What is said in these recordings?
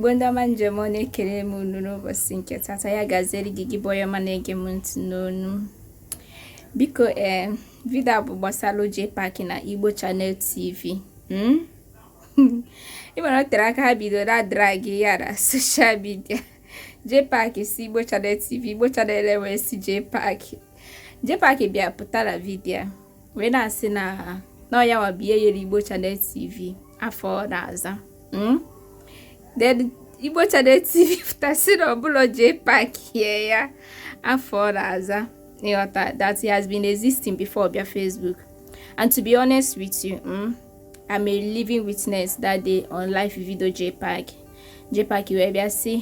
Igbo ndị ọma njem ọ na-ekele m unu n'ụbọchị nke tata ya gaziri gị boy ọma na-ege m ntị n'onu. Biko vidio a bụ gbasara Jpac na Igbo Channel TV. Ị mara tere aka ha bido na drag ya na social media. Jpac si Igbo Channel TV, Igbo Channel wee si Jpac. Jpac bịa pụtara vidio wee na-asị na ya wa biye yere Igbo Channel TV afọ na-aza. Then Igbo Channel TV pụtasị na ọbụla Jpac here ya afọ na-aza. That he has been existing before via Facebook. And to be honest with you, I'm a living witness that day on live video Jpac. Jpac, you ever see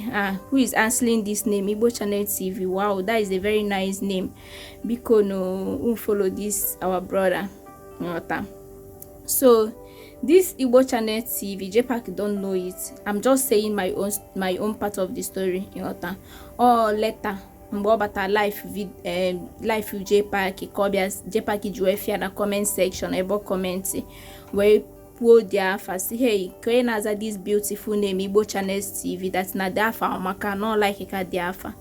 who is answering this name? Igbo Channel TV. Wow, that is a very nice name. Because no, who follow this our brother. So this Igbo Channel TV, Jpac don't know it. I'm just saying my own part of the story. Or later. Mgbe ọ bata live Jpac kobias Jpac juefia na comment section ebo comment wee puo di afa si hey kwe na-aza this beautiful name Igbo Channel TV that na the afa maka no like ka di afa.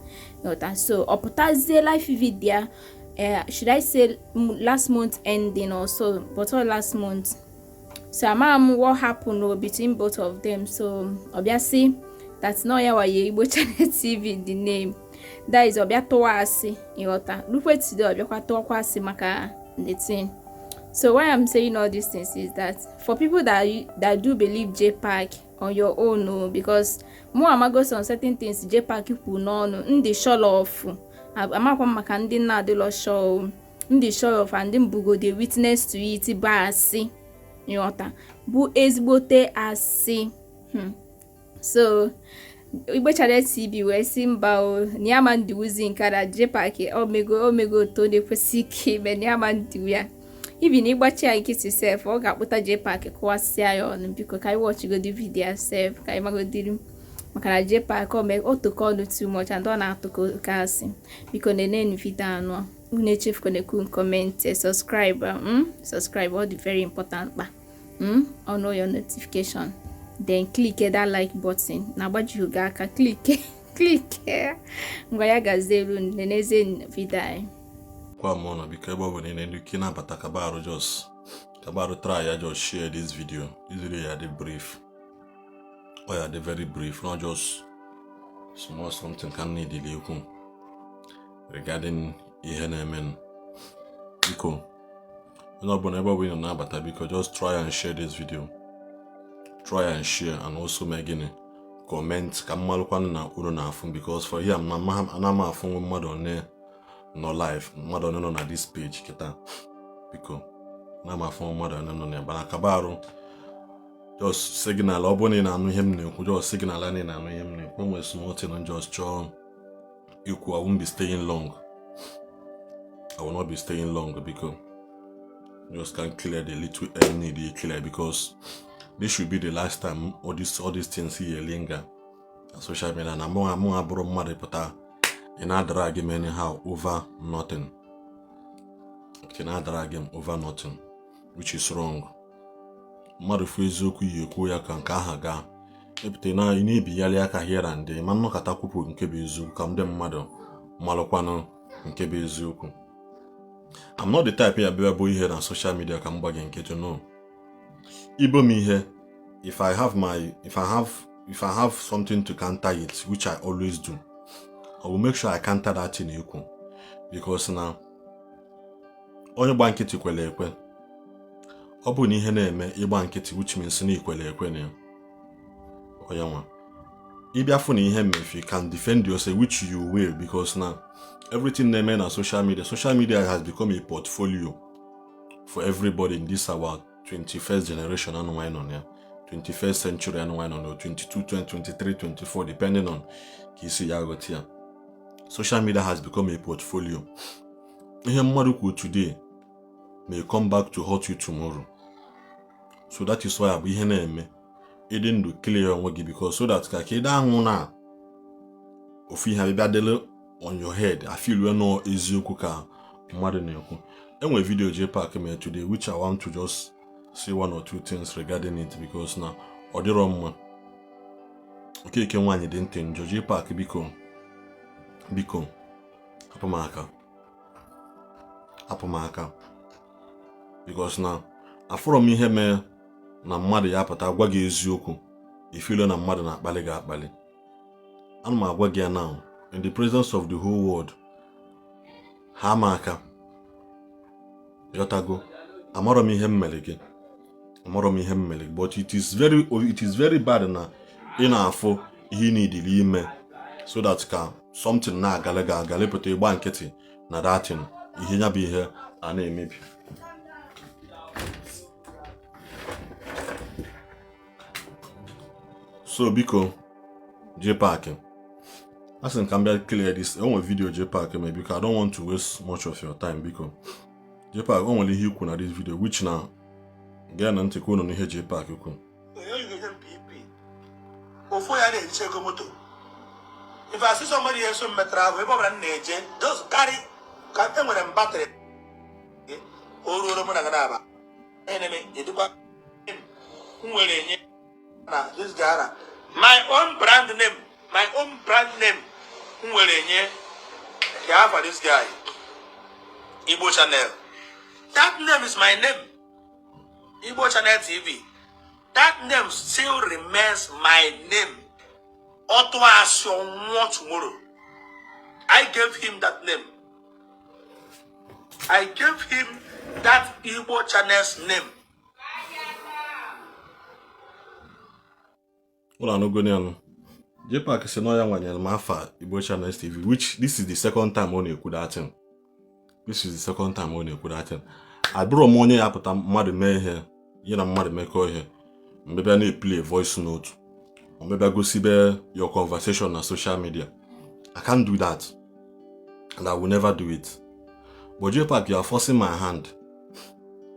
So oputazie live video should I say last month ending or so, but all last month. So amam what happened between both of them. So obviously that's not yawa Igbo Channel TV the name. That is obia toasi yota. Look wait to the kwasi maka the thing. So why I'm saying all these things is that for people that do believe Jpac on your own, no, because more amagos on certain things Jpac people no ndi show off. Amakwa maka ndi na de lo show ndi show off and them bugo the witness to it ba asi yota. Bu ezbote asi. So Igbo Channel TV wee si mba o niama ndiwuzi nkara Jpac omego to de kwesiki be niama ndiwu ya even igbachi ya nkiti self ọ ga-akpụta Jpac kwasịa ya ọnụ. Biko ka I watch go the video self ka I magodiri maka na Jpac otoko too much and ọ na-atụko kasị. Biko nene video anụ unu echefuko na comment subscribe all the very important on all your notification. Then click that like button. Na gbaju ga aka click ngwa ya gazeru neneze video kwa mona biko ebe ọ na nduki na bata kabaru try ya just share this video. This video ya the brief or ya the very brief, not just small something can need the regarding ihe na emen biko no bon ebe ọ na bata biko just try and share this video. Try and share and also make comment kamalukwan na uru na afun, because for here I'm not afun mmadụ one no live mmadụ one no na this page kita biko na ma afun mmadụ one no na bana kabaru just signal oboni na anu hem na just signal ani na anu hem na when we small thing just show equal. I won't be staying long. I will not be staying long because just can clear the little need clear, because this should be the last time all these things here linger on social media. And I'm more abroad mad put in a drag him anyhow over nothing. Can I drag him over nothing, which is wrong. Madu Fuzoku Yoku Yakan Kahaga. Epitena ini biyaliaka here and there. Man no katakupu nkebezu kam dem mado malokwano nkebezuku. I'm not the type of boy here on social media can bug and get to know. Igbo me here, if I have something to counter it, which I always do, I will make sure I counter that in equal. Because now onye gba nkịtị kwele ekwe. Ọ bụ na ihe na-eme ịgba nkịtị, which means na ikwele ekwe na onye nwa. Ịbịa fụ na ihe mefe, you can defend yourself, which you will, because now everything na-eme na social media has become a portfolio for everybody in this our 21st generation and wine on here, 21st century and wine on 22, 23, 24, depending on kisi ya got here. Social media has become a portfolio. Ihe mmadụ kwuo today may come back to hurt you tomorrow. So that is why I be ihe na-eme ịdị ndụ clear onwe gị, because so that ka ị ahụ na ofu ihe bịa dele on your head. I feel we know eziokwu ka mmadụ na-ekwu. Enwe video Jpac made today which I want to just say one or two things regarding it, because now Okeke nwaanyị dị ntị njọ. Jpac biko hapụ m aka because na afụrọ m ihe mee na mmadụ ya apụta gwa gị eziokwu ifilo na mmadụ na-akpali gị akpali. Ana m agwa gị ya now in the presence of the whole world, ha m aka yotago. Amarọ m ihe mmele gị, but it is very bad na ị na-afụ ihe n'idili ime so that ka something na-agale pụta ịgba nkịtị na datin ihe nya bụ ihe a na-emebi. So biko Jpac, I think I'm going to clear this. I want a video Jpac maybe because I don't want to waste much of your time. Because Jpac only he could this video, which now again and take on here Jpac you could. If I see somebody else on travel, just carry them with a battery. Enemy, this guy, my own brand name. For this guy, Igbo channel. That name is my name. Igbo channel TV. That name still remains my name. Tomorrow. I gave him that name. I gave him that Igbo channel's name. Well, I no go near. Jpac say no ya nwanyere m afa Igbo Channel TV, which this is the second time ọ na-ekwu that thing. Abụrụ m onye ya pụta mmadụ mee ihe, ya na mmadụ mekọ ihe, mbebịa na-play voice note, mbebịa gosibe your conversation na social media. I can't do that, and I will never do it. But Jpac, you are forcing my hand.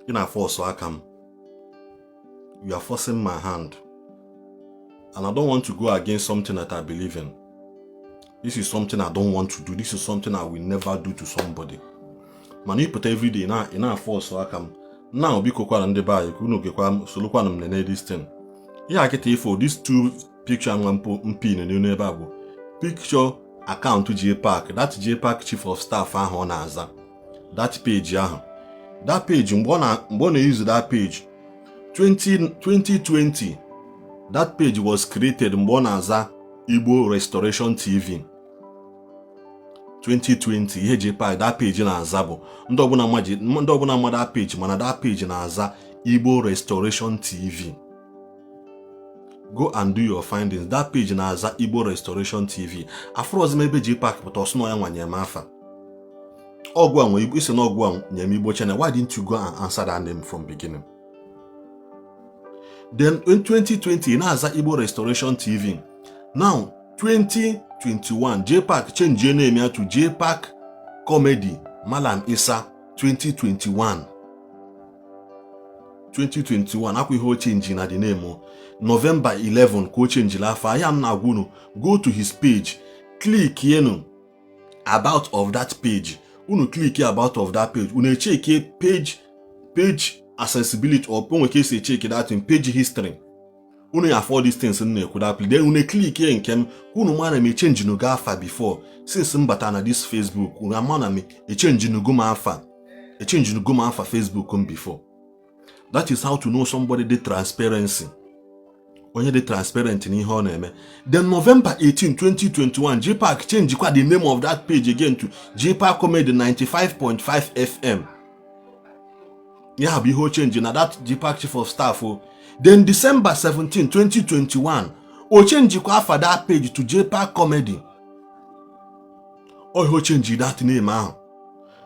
You na force akam. You are forcing my hand. And I don't want to go against something that I believe in. This is something I don't want to do. This is something I will never do to somebody. Man, you put every day in a force so I can now be kokwa and the buy, you know, soluquanum and this thing. Yeah, I get it for these two picture and one pin and you never picture account to Jpac. That Jpac chief of staff on Aza. That page, that page, I'm gonna use that page. 2020. That page was created Mbonaza Igbo Restoration TV 2020. Ihe Jpac, that page na Azabo. Ndị ọbụna ma that page, mana that page na Aza Igbo Restoration TV. Go and do your findings. That page na Aza Igbo Restoration TV. Afrozi maybe Jpac but osno ya nwanye mafa. Ogwa nwe Igbo isi na ogwa nyem Igbo channel. Why didn't you go and answer that name from beginning? Then in 2020, Naza Igbo Restoration TV. Now, 2021, Jpac changed your name here to Jpac Comedy Malam Isa 2021. 2021, akwi ho change na the name. November 11, ko change la fa. I am now going to go to his page. Click here about of that page. Uno click here about of that page. Uno check here page accessibility or when we say check that in page history. Uno afford these things in there could apply. Then uno click here and kem uno man me change no gafa before. Since mbata na this Facebook, uno man me a change no go mafa. A change no go mafa Facebook come before. That is how to know somebody the transparency. When you the transparent in ihe na-eme. Then November 18, 2021, Jpac change the name of that page again to Jpac Comedy 95.5 FM. Yeah, be whole change na that Jpac chief of staff. Then December 17, 2021, o change kwa for that page to Jpac Comedy. O whole change that name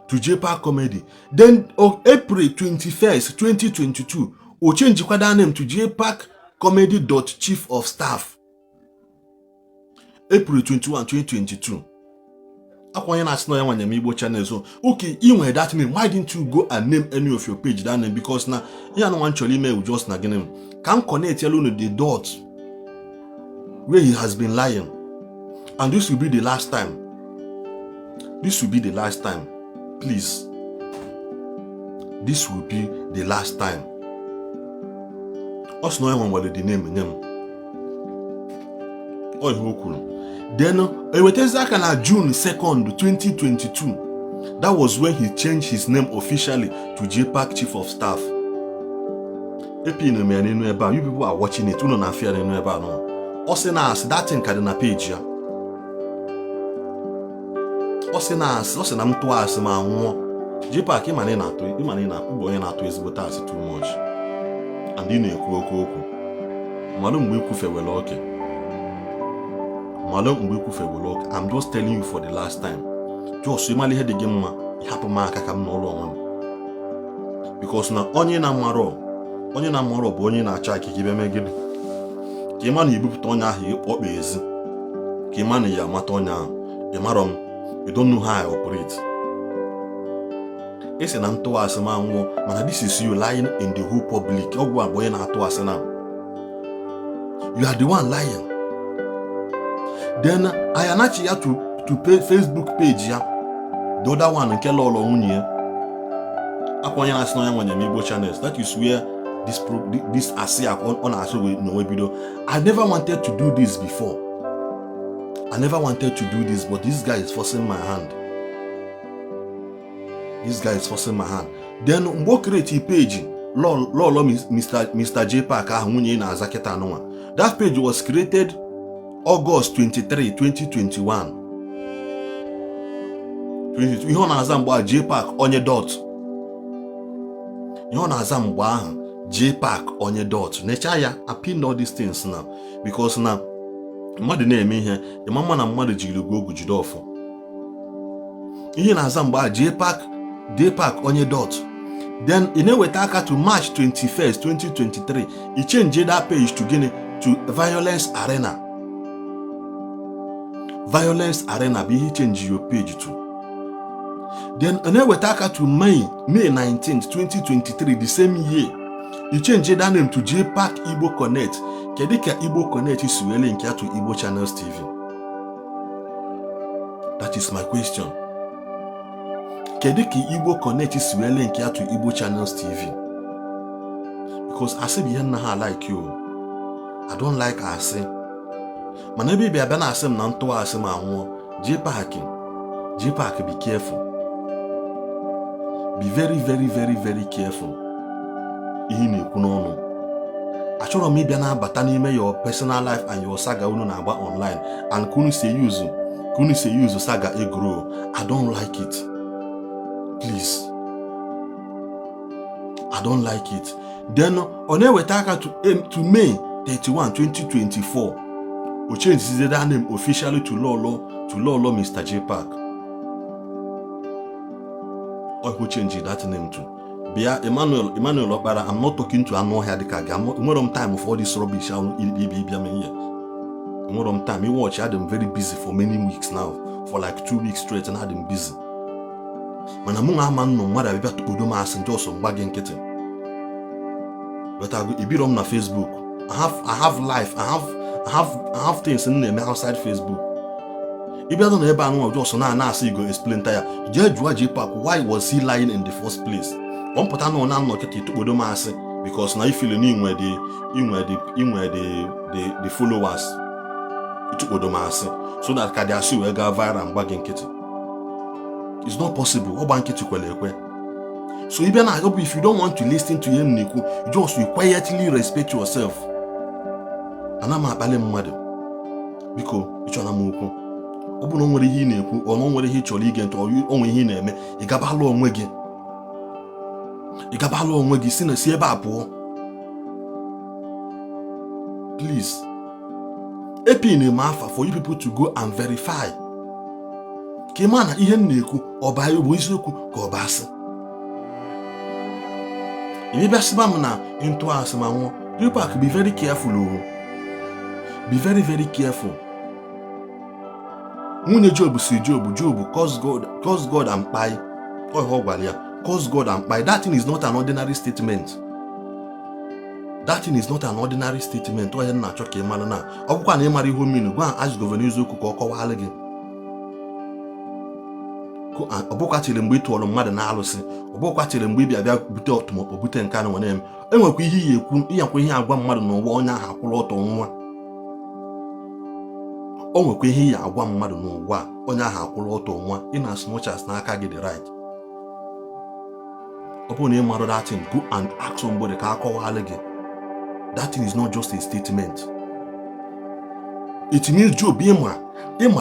to Jpac Comedy. Then April 21st, 2022, o change kwa that name to Jpac Comedy Chief of Staff. April 21, 2022. Akwanya na sino ya nwanyem Igbo channel. So okay, inwe that name, why didn't you go and name any of your page that name? Because now you no want choli email just na ginem can connect yellow the dots where he has been lying. And this will be the last time. This will be the last time. Please. This will be the last time. Us no one will the name. ihe o kwuru. Then ewetezi aka na June 2nd 2022, that was when he changed his name officially to Jpac Chief of Staff. Epin me n'enu ebe a, you people are watching it, unu na afia n'enu ebe a no. O si na as that thing ka dị na page ya. O si na m tụọ asị ma nwụọ. Jpac ịmana ị na-akpụ onye na-atụ ezigbo asị too much. And ị na-ekwu okwu. Mmadụ mgbe ikwufewere oke. I'm just telling you for the last time. Just ịmala ihe dị gị mma, ịhapụ m aka ka m n'ụlọ onwe m. Because na onye na-amarọ bụ onye na-achọ akịka ibe megide. Ka ịma na ibupụta onye ahụ ọkpa ezi. Ka ịma na ya amata onye ahụ. Ịmarọ m, you don't know how I operate. Esi na ntụ asị ma nwụọ, mana this is you lying in the whole public. Ọgwụ abụ onye na-atụ asị na. You are the one lying. Then I anachi ya to pay Facebook page ya. The other one nke lọlọ nwunye ya. Akwa onye na-asị na onye nwanyị Igbo channels. That is where this Asia on Asia no video. I never wanted to do this before. But this guy is forcing my hand. Then mgbe create page lọlọ Mr. Jpac ahụ nwunye na-aza kịta anụnwa. That page was created August 23, 2021. Ihe ọ na-aza mgbe ahụ Jpac onye dot. Necha ya, I pinned all these things now. Because now, mmadụ na-eme ihe, ịma na mmadụ jiri ogu jide ọfọ. Ihe na-aza mgbe ahụ Jpac onye dot. Then ị na-eweta aka to March 21st, 2023. He changed that page to gịnị? To Violence Arena. Violence Arena bụ ihe change your page to. Then na-eweta aka to May 19th, 2023, the same year. He changed that name to Jpac Igbo Connect. Kedu ka Igbo Connect is wele nke to Igbo Channels TV? That is my question. Kedu ka Igbo Connect is wele nke to Igbo Channels TV? Because I say behind na like you. I don't like asị. Mana ebe bịa na asị m na ntụwa asị ma nwụọ. Jpac, be careful. Be very, very, very, very careful. Ihe na-ekwu n'ọnụ. Achọrọ m ịbịa na-abata n'ime your personal life and your saga unu na-agba online and kunu say use saga grow. I don't like it. Please. I don't like it. Then ọ na-eweta aka to May 31, 2024. O change that name officially to Lolo Mr. Jpac. Or who changed that name to? Bia Emmanuel Okpara, I'm not talking to Ano Hadikaga. I'm time of all this rubbish. Time. You watch, I had them very busy for many weeks now. For like 2 weeks straight, and I had them busy. Man, I'm no matter about to do my and just some bagging kitten. But I go a bit on my Facebook. I have life. I have things in them outside Facebook. If you don't know just now say you go explain tire. Jpac, why was he lying in the first place? One put on because now you feel where the followers it so that can they will go viral and bagging kitty. It's not possible. So even if you don't want to listen to him, you just quietly respect yourself. And I'm a mother because it's on a moko. Open on what he knew, or on what he told you or you only he name, you got a long wiggy. You got a long wiggy, sin a see about poor. Please, a pin in Marfa for you people to go and verify. Kimana Ian Niku or by Wizuku or Bass. If you best now into us, Mamma, Jpac, be very careful. Be very, very careful. When Job see Job, cause God and buy. Cause God and buy. That thing is not an ordinary statement. That thing is not an ordinary statement. Why not choking Malana? Of one marry whom you go and ask Governor Zuko or again. Obokatile mgbe tụọrọ mmadụ na-alụsị obokatile mgbe bịa bute ọtụmọkpọ bute nke anụ nwe enwekwa ihe ekwu ihe agwa mmadụ n'ụwa onye ahụ akwụrụ ọtọ nwa o nwekwa ihe ya agwa mmadụ n'ụwa onye ahụ akwụrụ ọtọ nwa in as much as n'aka gị the right. Ọ bụrụ na ị mara that thing, go and ask somebody ka akọwalụ gị. That thing is not just a statement. It means Job ịma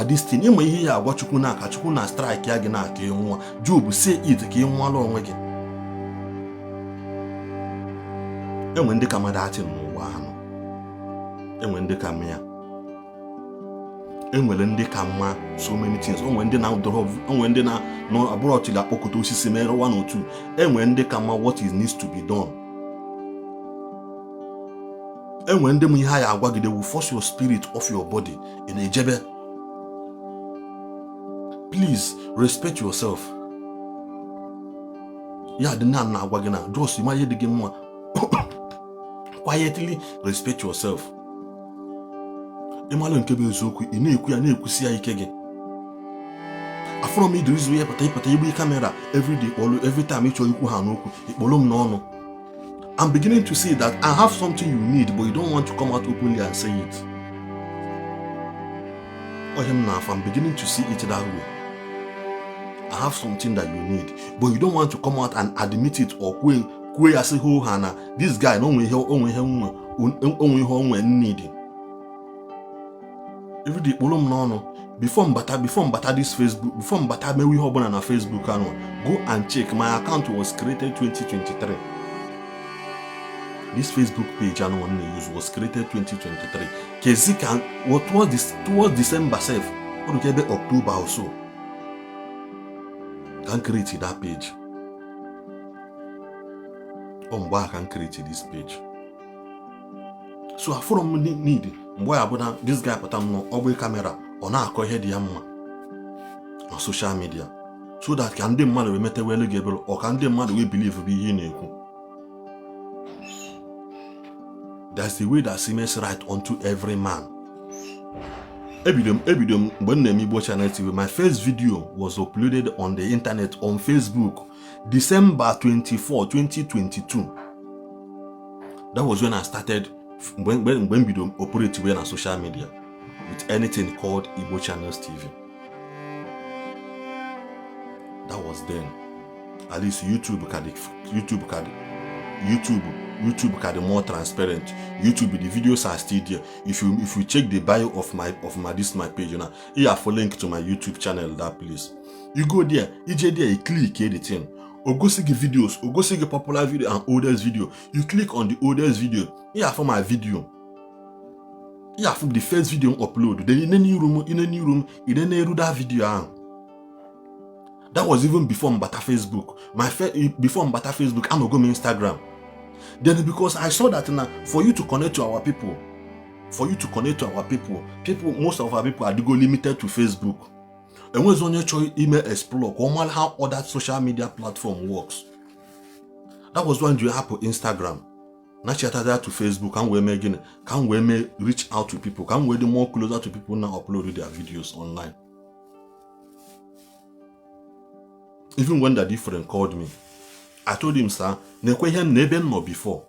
this thing, ịma ihe ya agwa Chukwu n'aka, Chukwu na strike ya gị n'aka ịnwụọ. Job say it ka ị nwụọla onwe gị. Enwe ndị ka ma that thing n'ụwa ahụ. Enwe ndị ka ya. Enwere ndị ka mma so many things. Onwe ndị na no abụrụ ọchị ga-akpọkọta osisi mere 1 or 2. Enwe ndị ka mma what is needs to be done. Enwe ndị m ihe ya agwa gị, they will force your spirit off your body in ejebe. Please respect yourself. Ya dị na agwa gị na just ma ihe dị gị mma. Quietly respect yourself. Ịmalụ nke bụ eziokwu, ị na-ekwu ya na-ekwusi ya ike gị. Afọrọ m idirizu ya pata igbe kamera every time ị chọrọ ikwu ha n'okwu, ikpolo m n'ọnụ. I'm beginning to see that I have something you need, but you don't want to come out openly and say it. I'm beginning to see it that way. I have something that you need, but you don't want to come out and admit it or kwe ya say ho hana. This guy onwe ihe need. Every day ikpolo m n'ọnụ. Before mbata this Facebook, before mbata mewe ihe ọbụla na Facebook anụ, go and check. My account was created 2023. This Facebook page I want to use was created 2023. Kezika, towards December self, or maybe October or so, can create that page. I can create this page. So I follow need. This guy put on no camera on our head on social media, so that can the man we met well able or can the man we believe be in. That's the way that seems right unto every man. Ebidom when the Igbo channel TV, my first video was uploaded on the internet on Facebook, December 24, 2022. That was when I started when Bidom operated on social media with anything called Igbo Channels TV. That was then. At least YouTube can be more transparent. YouTube, the videos are still there. If you check the bio of my page, you have a link to my YouTube channel. That place, you go there, you click anything. Or go see the videos, or go see the popular video and oldest video. You click on the oldest video. You have for my video. You have the first video upload. Then in a new room, you that video. That was even before Mbata Facebook. Before Mbata Facebook, I'm going to Instagram. Then because I saw that now, for you to connect to our people, most of our people are limited to Facebook. And when on your choice email explore, come how other social media platform works. That was when you have Instagram. Now she added to Facebook, can we reach out to people, can we more closer to people now upload their videos online. Even when the different called me, I told him, sir, never before.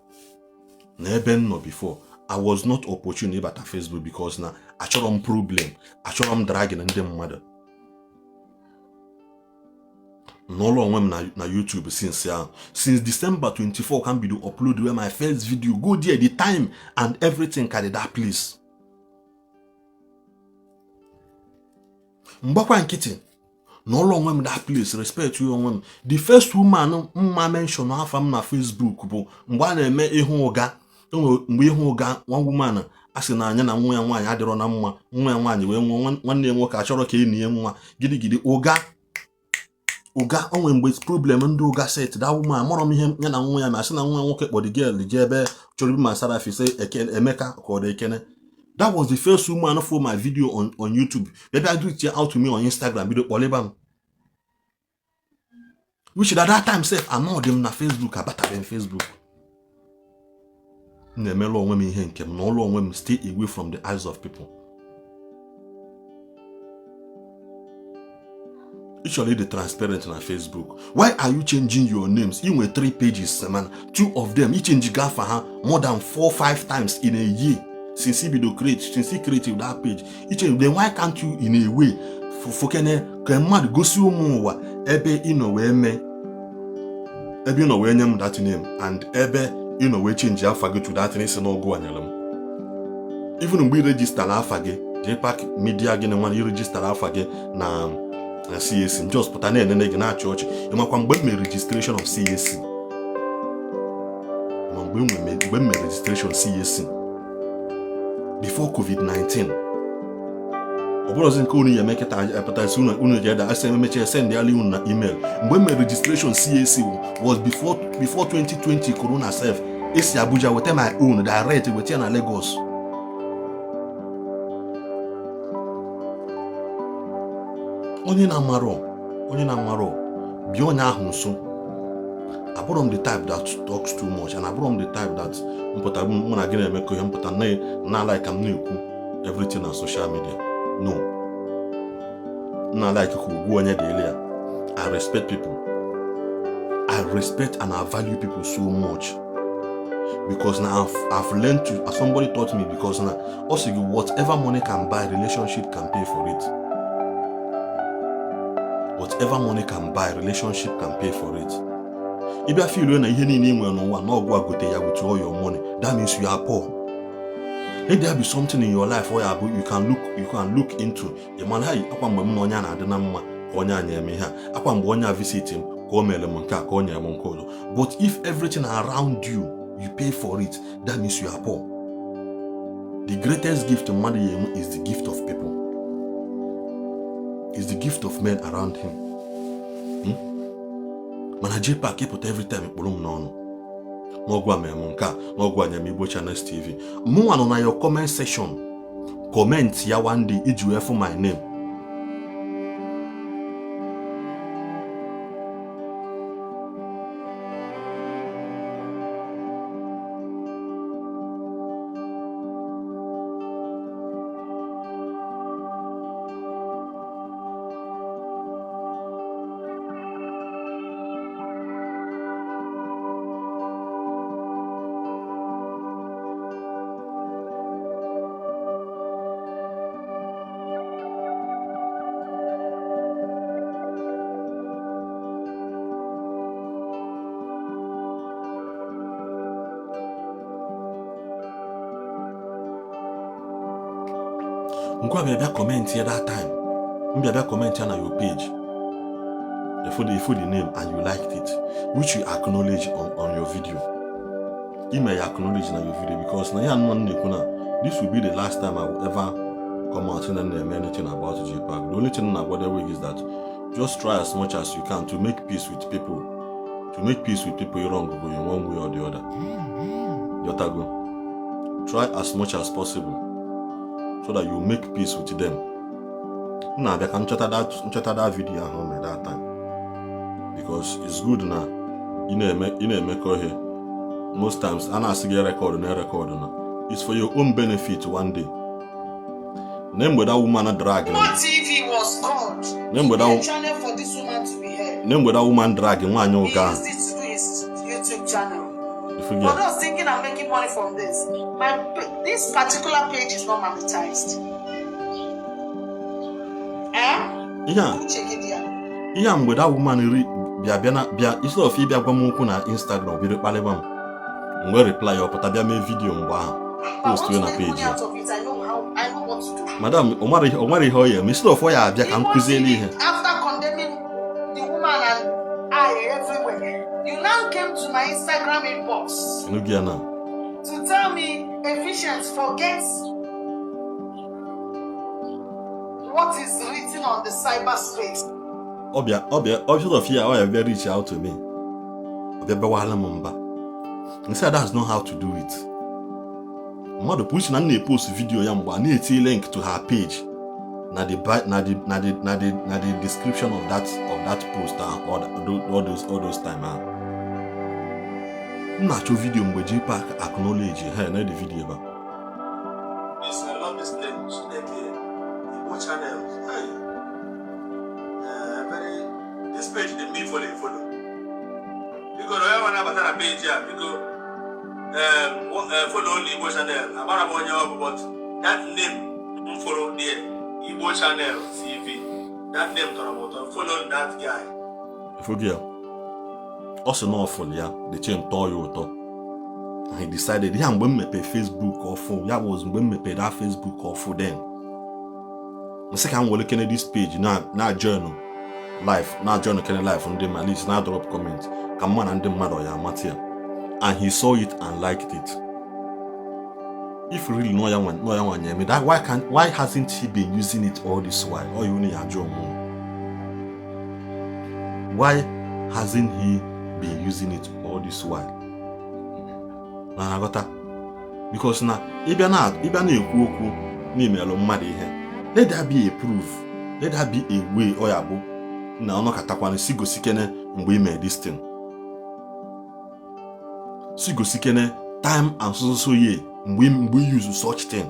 I was not opportune about Facebook because now I show them problem. I show them dragging and them mother. No long na YouTube since December 24 can be the upload where my first video go there the time and everything carry that place. Mbakwa nkiti. No long when that place respect you on women. The first woman mention half na Facebook bo mbana eme ihu oga mgbe ihu oga one woman asị na anya na nwa ya nwaanyị adịrọ na mma nwa ya nwaanyị wee nwanne nwoke achọrọ ka enyi ya nwa gidigidi oga onwe mgbe problem ndị oga set that woman amụrụ m ihe ya na nwa ya ma asị na nwa nwoke kpọrọ girl je ebe chọrọ bi ma Sarafi say Emeka ka ọ dị Ekene. That was the first woman for my video on YouTube. Maybe I do it out to me on Instagram. Video Olebam. Which at that time said, I'm not them na Facebook. I better than Facebook. Nemelo women henkem. No long women stay away from the eyes of people. Usually the transparent on Facebook. Why are you changing your names? You were 3 pages, man. 2 of them. You change Gafa more than 4-5 times in a year. since he created that page. Then why can't you in a way for can mad go see more ebe we that name and ebe we change alpha to that name no go anyalum. Even when we register alpha Jpac media again when you register alpha na CAC just put an end na church. You ma kwam me registration of CAC. When my registration CAC before COVID-19. You make it send the email. When my registration CAC was before 2020 Corona self. It's Abuja with my own direct with Lagos. Only na maro. Beyond ahunso. I'm the type that talks too much, and I'm the type that not like I'm new everything on social media. No. Not like I respect people. I respect and I value people so much. Because now I've learned to, as somebody taught me, because now also whatever money can buy, relationship can pay for it. Whatever money can buy, relationship can pay for it. If you feel when with all your money, that means you are poor. Let there be something in your life where you can look into. The man visit him. But if everything around you pay for it, that means you are poor. The greatest gift of money is the gift of people. Is the gift of men around him. Mana Jpac put every time Igbo Channels TV. More on your comment section. Comment ya one day iju for my name. Comment here that time. Comment here on your page. If the name and you liked it, which you acknowledge on your video. You may acknowledge on your video because this will be the last time I will ever come out and name anything about Jpac. The only thing about the week is that just try as much as you can to make peace with people. To make peace with people wrong in one way or the other. Yotago. Try as much as possible so that you make peace with them. Now they can chat that video home at that time. Because it's good now. You know make here. Most times I not get record now. It's for your own benefit one day. Name without woman dragging. TV was God. Name without channel for this woman to be here. Name without woman dragging one your guy. He used it to do his YouTube channel. For those thinking I'm making money from this, this particular page is not monetized. Yeah. Check it here. Yeah, without woman bia instead of bia gwamuku na Instagram bi repalebam. Ngwe reply your put bia make video ngwa post we na page. I know what to do. Madam, omari how you instead of ya bia kan kuzeli here. After condemning the woman and I everywhere, you now came to my Instagram inbox. You know now. To tell me Ephesians forgets what is written on the cyberspace. Obia of here why you reach out to me. Obia be wahala mumba. He said that's not how to do it. Mother push na post video ya mgba na eti link to her page. Na the description of that post all those time. Nacho video mgbe Jpac acknowledge her na the video ba. Yes, I love this name. Igbo Channels. Hey. This page didn't be follow. Because I want to have a page here. Because follow only Igbo channel. About a money, but that name follow there. Igbo channel TV. That name follow that guy. Forget. Also not for the chain Toyo. He decided yeah, I'm going to pay Facebook or phone. Yeah, was going to pay that Facebook or phone then. The second I'm looking at this page now journal life now journal can life on them at least now drop comment. Come on and them mad or Matia, and he saw it and liked it. If you really know that why hasn't he been using it all this while? Or you need a job more? Why hasn't he been using it all this while? Because now, if you're not let that be a proof. Let that be a way or a book. Now, no katakwane sigo sikene mgbe ime this thing. Sigo sikene time and so ye mgbe use such thing.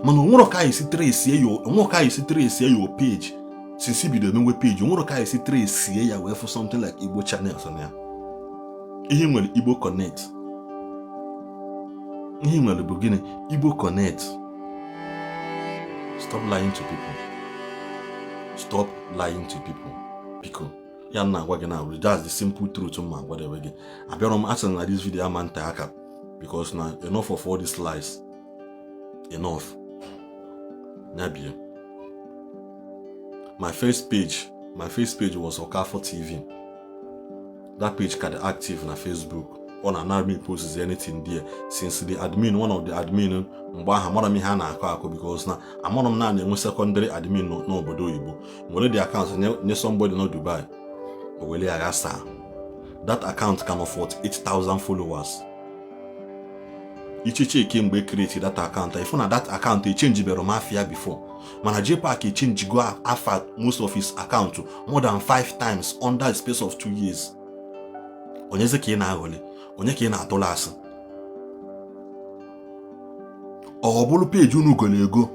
Man, onworoka isi trace your page. Since you be the new page, onworoka isi trace ya we for something like Igbo channels on here. Ihe nwere Igbo Connect. Ihe nwere beginning Igbo Connect. Stop lying to people. Stop lying to people. Because that's the simple truth. I be asking this video because now enough of all these lies. Enough. My first page was Okafo TV. That page can be active on Facebook. On an admin posts anything there since the admin, one of the admin, because now I'm on now secondary admin no obodo Igbo. When the accounts near somebody not Dubai, that account can afford 8,000 followers. Ichiche came by created that account. If on that account they change the mafia before. Man, Jpac he changed go after most of his account more than 5 times under the space of 2 years. Onyeze ke na agole. Onye ka ị na-atụla asị ọ bụrụ page unu gole ego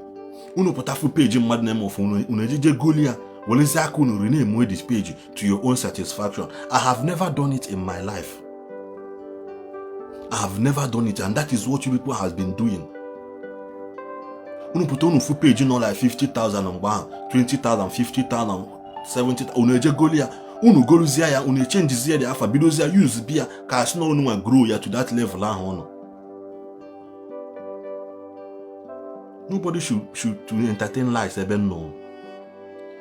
unu pụtafu page mmadụ na-eme ofu unu ejije goli ya welezi aka unu rename this page to your own satisfaction. I have never done it in my life. I have never done it, and that is what you people has been doing. Unu pụta unu fu page no like 50,000 mgba 20,000 50,000 70,000 unu eje goli ya unu goluzia ya unu change zia the alpha bidozia use bia ka asno unu grow ya to that level ahụ ono. Nobody should to entertain lies ebe no.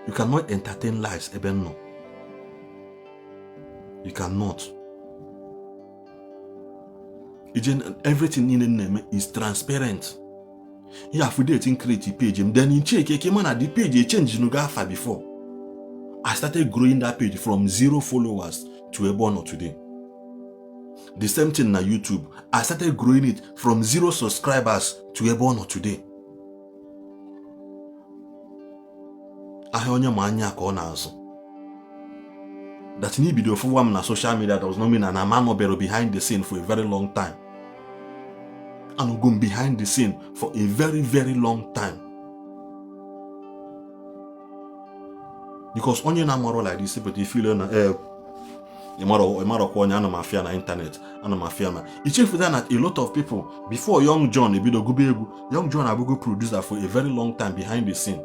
You cannot entertain lies ebe no. You cannot. Everything in the name is transparent. You have to create a page and then you check the page you change no alpha before. I started growing that page from 0 followers to a born today. The same thing on YouTube. I started growing it from 0 subscribers to a born today. I only mania corners. That need video for one on social media that was not mean and a man no behind the scene for a very long time. And going behind the scene for a very, very long time. Because only na more like this, but if you learn mafia na internet, and mafia na. It's for that a lot of people before Young John Young John Abugo producer for a very long time behind the scene.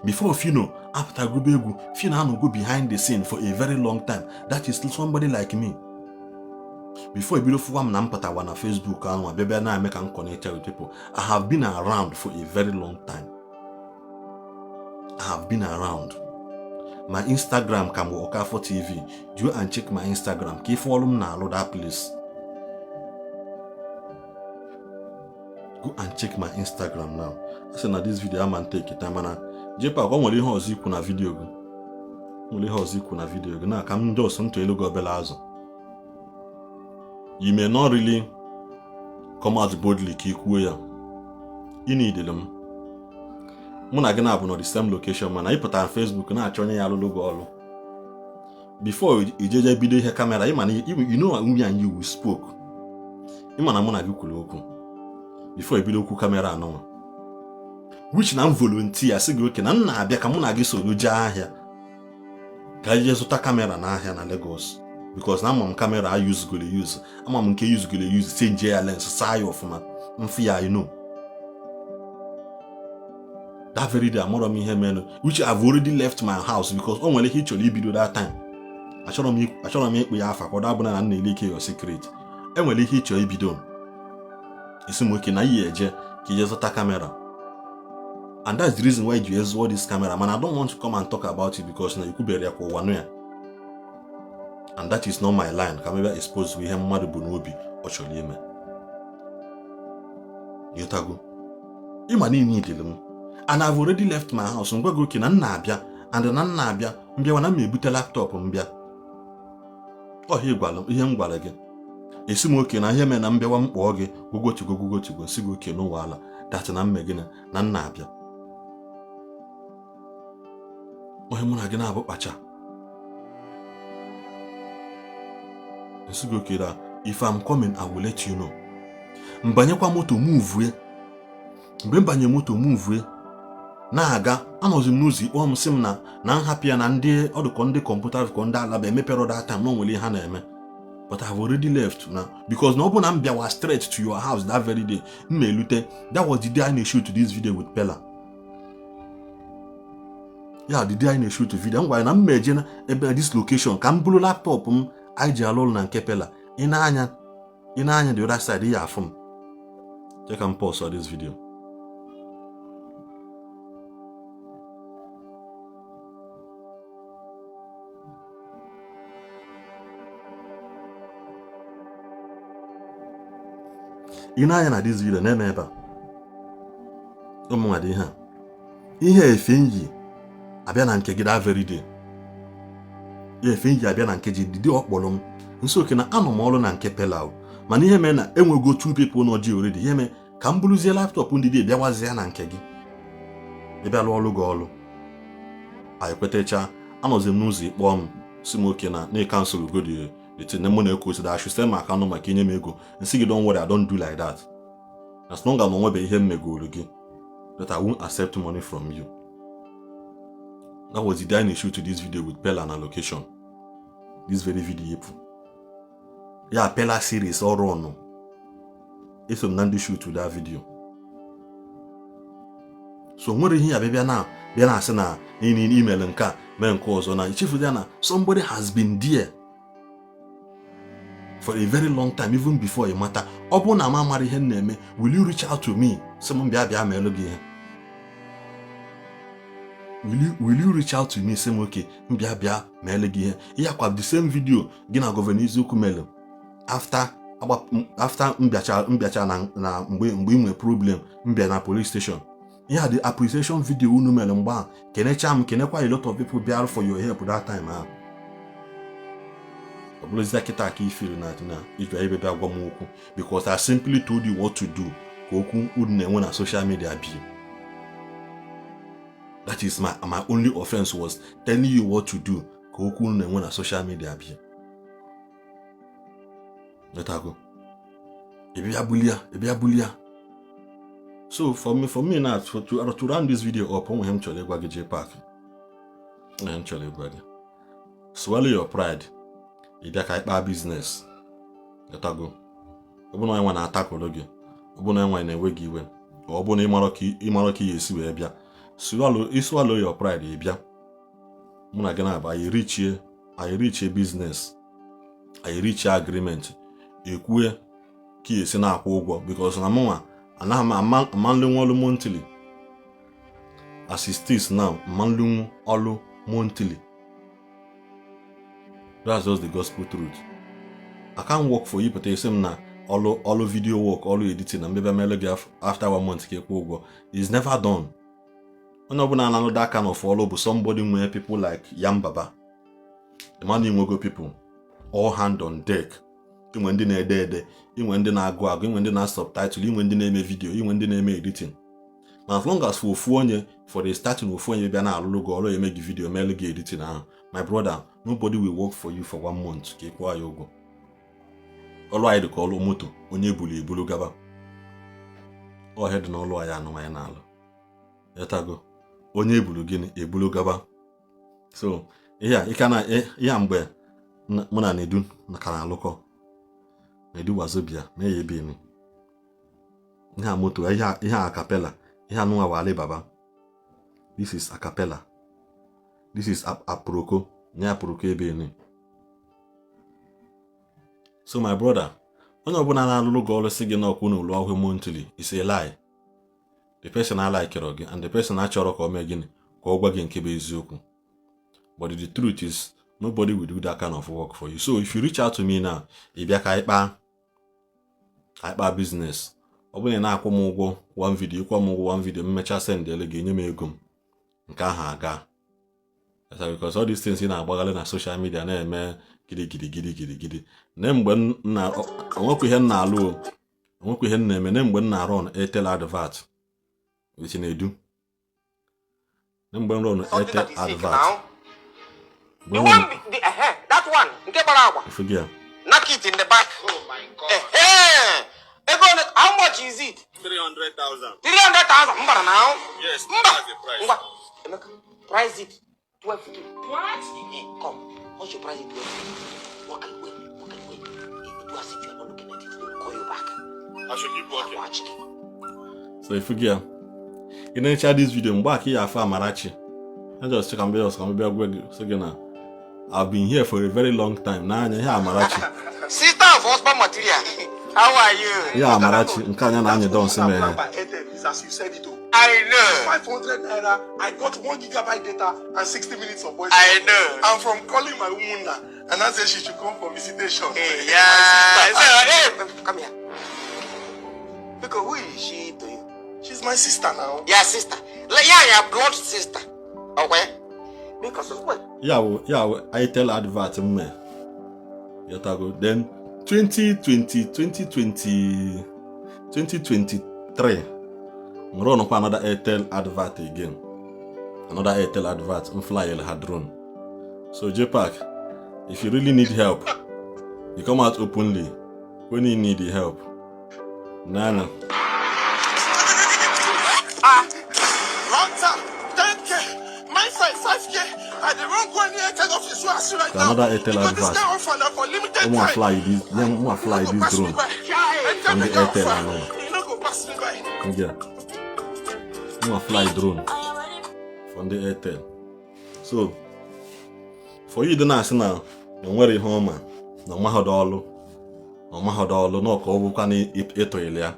Before Fino, after Gubegu, Fino go behind the scene for a very long time. That is still somebody like me. Before I'm on Facebook and baby now I make connected with people. I have been around for a very long time. I have been around. My Instagram can be Okafo TV. Go and check my Instagram. Keep follow me now, that place. Go and check my Instagram now. I said now this video I'm gonna take it. I'm gonna Jpac come only house you na video go. Only house you na video go. Now come just to logo belazo. You may not really come out boldly kikuya. You need them. Muna gonna have the same location man. I put on Facebook na achonye ya logo all. Before you just video here camera, you know me and you spoke. You man muna gi kuloku. Before you video ku camera no. Which na volunteer say okay na na abia ka muna gi solo ja ahia. Ka je zụta camera na ahia na Lagos. because na ama camera I use ama nke use change ya lens saa ya ofuma mfi ya that very day amoro m ihe menu which I've already left my house because o nwere ihe chọrọ ibido that time achọrọ m ikpe ya afa ka ọ dabụ na nna eleke your secret enwere ihe ịchọ ibido isi m oke na iyi eje ka ije zụta camera, and that's the reason why you use all this camera. Man, I don't want to come and talk about it because na ikwubere ya kwa wanu ya, and that is not my line. Ka maybe expose we hem mmadụ bụ n'obi ọ chọrọ ime yotago ịma niile idele m, and I've already left my house. Ngwa go oke na nna abịa, and na nna abịa mbịawa na m ebute laptop mbịa ihe m gwara gị esi m oke na ihe mee na mbịawa m kpọọ gị gogotigo si gị oke n'ụwa ala dat na mme gị na nna abịa ohe mụ na gị na-abụ kpacha esi gị oke da if I'm coming I will let you know. Mbanyekwa moto move mgbe mbanye moto move na-aga anọzi m n'ụzọ ikpọ m sị m na nhapụ ya na ndị ọdụkọ ndị kọmputa ka ndị alaba emepere that time na onwere ha na-eme, but I've already left now because na ọ bụ na m bịawa straight to your house that very day m elute. That was the day I shoot this video with Pella. Yeah, the day I shoot video m gwara na m meje na ebe this location ka m bụrụ laptop m anyị ji alụ na nke Pella. Ị na-anya the other side ya afụ m. Check and pause on this video. Ị na-anya na this video na-eme ebe a ụmụnwadị ihe efe nyi abịa na nke gị that very day. Ihe efe nyi abịa na nke ji didi ọkpọrọ m nso oke na anọ m ọrụ na nke Pella mana ihe mee na enwego 2 people nọ ji already. Ihe mee ka m bụrụzie laptop ndị dị bịawazie na nke gị ịbịa lụọ ọrụ gị ọrụ anyị kwetacha anọzi m n'ụzọ ịkpọọ m si m oke na cancel go the thing na mụ na-ekwu osi that I should send my account maka inye m ego nsi gị don't worry I don't do like that. As long as nwebe ihe m megoro gị that I won't accept money from you. That was the day I shoot this video with Pella na location. This very video yepu ya Pella series ọrụ ọnụ eso m na ndị shoot to that video. So nwere ihe ya bịa na asị na email nke a mee nke ọzọ na ichefu ya na somebody has been there for a very long time even before you matter. Ọ bụ na m amara ihe na-eme, will you reach out to me sị m bịa meelụ gị ihe? Will you reach out to me sị m oke bịa meelụ gị ihe? Ihe kwa the same video gị na gọvanọ Izuukwu melụ after mbịacha na mgbe ị nwere problem mbịa na police station. Yeah, the appreciation video unu melụ mgbe a kenekwa a lot of people bịara for your help that time ahụ. Kita ka ifiri na iju ebe bịa gwa m okwu because I simply told you what to do ka okwu unu na-enwe na social media bi. That is my only offense was telling you what to do ka okwu unu na-enwe na social media bi. Netago ebia bulia. So for me now to round this video up, onwe hem chọrọ ịgwa gị Jpac. Hem chọrọ ịgwa gị swallow your pride. Ịbịa ka ịkpa business netago. Ọ bụ na enwe na atakụrụ gị, ọ bụ na enwe na-ewe gị iwe, ọ bụ na ịmara ka esi wee bịa swallow your pride ịbịa. Mụ na gị na-aba anyị richie business, anyị richie agreement, ekwue ka esi na-akwụ ụgwọ because na mụnwa anaghị amanlụ ọlụ monthly. As it is now, amanlụ ọlụ monthly. That's just the gospel truth. I can't work for you, but you say na all video work, all editing, and maybe I'm after 1 month ke kwụ ụgwọ. It's never done. When I know that kind of follow, but somebody where people like Yambaba, the man in Wogo people, all hand on deck. Even ndị na-ede ede, even ndị na-agụ agụ, even ndị na-subtitle, even ndị na-eme video, even ndị na-eme editing. As long as for the starting ofu onye bịa na-alụrụ gị ọrụ eme gị video mail gị editing ahụ, my brother, nobody will work for you for 1 month ka ịkwụọ ya ụgwọ. Ọlụ anyị dị ka ọlụ moto onye ebulu gaba. Ọ dị na ọlụ anyị anụ anyị na-alụ. Etago onye ebulu gịnị ebulu gaba. So ihe mgbe muna Nedu na kana loko. Nedu wazobia me yebe ni. Ihe moto ihe a cappella. Ihe anu wa Alibaba. This is a cappella. This is aproko. Nya aproko ebe ni. So my brother, onye ọbụla na-alụlụ gị ọrụ si gị na ọkwụ n'ụlọ ọhụụ monthly is a lie. The person I like gị and the person achọrọ ka o mee gịnị ka ọ gwa gị nke bụ eziokwu. But the truth is, nobody will do that kind of work for you. So if you reach out to me now, ị bịa ka ịkpa business. Ọ bụrụ na akwụ m ụgwọ one video, ịkwụ m ụgwọ one video, mmecha send ele gị enye m ego m. Nke ahụ aga. That's because all these things ị na-agbaghalị na social media na-eme gidi. Na mgbe onwekwa ihe na-alụ, onwekwa ihe na-eme na mgbe na run Airtel advert. Which na-edu. Na mgbe run Airtel advert. The one, that one, forget. Knock it in the back. Oh my God. How much is it? 300,000. 300,000. Now? Yes, that's the price. Price it 12. What? Come. What's your price? 12? Walk away. Do as if you're not looking at it. We'll call you back. I should keep watching. So if you get, you know, share this video. I'm back here for Amarachi. I just check and be so again. I've been here for a very long time. Now I'm here Amarachi. Sister of husband material. How are you? Yeah, Amarachi. Nkanya na anya don't say me. As you said it. I know. 500 naira. I got 1 gigabyte data and 60 minutes of voice. I know. I'm from calling my woman now, and I said she should come for visitation. Hey, yeah. Hey, come here. Because who is she to you? She's my sister now. Yeah, sister. Yeah, your blood sister. Okay. Because of what? Yeah, I tell advert me. Then 2023, run up another Airtel advert again. Another Airtel advert and fly had run. So Jpac, if you really need help, you come out openly when you need the help. Nana. Long time, 10K, my side 5K. I the wrong one here kind of is right now. Another Airtel advert. I'm gonna fly this drone from the Airtel alone. You know go pass me by. Yeah. I'm gonna fly drone from the Airtel. So for you the national, no worry home, no mahadolo, no ko can eto elia.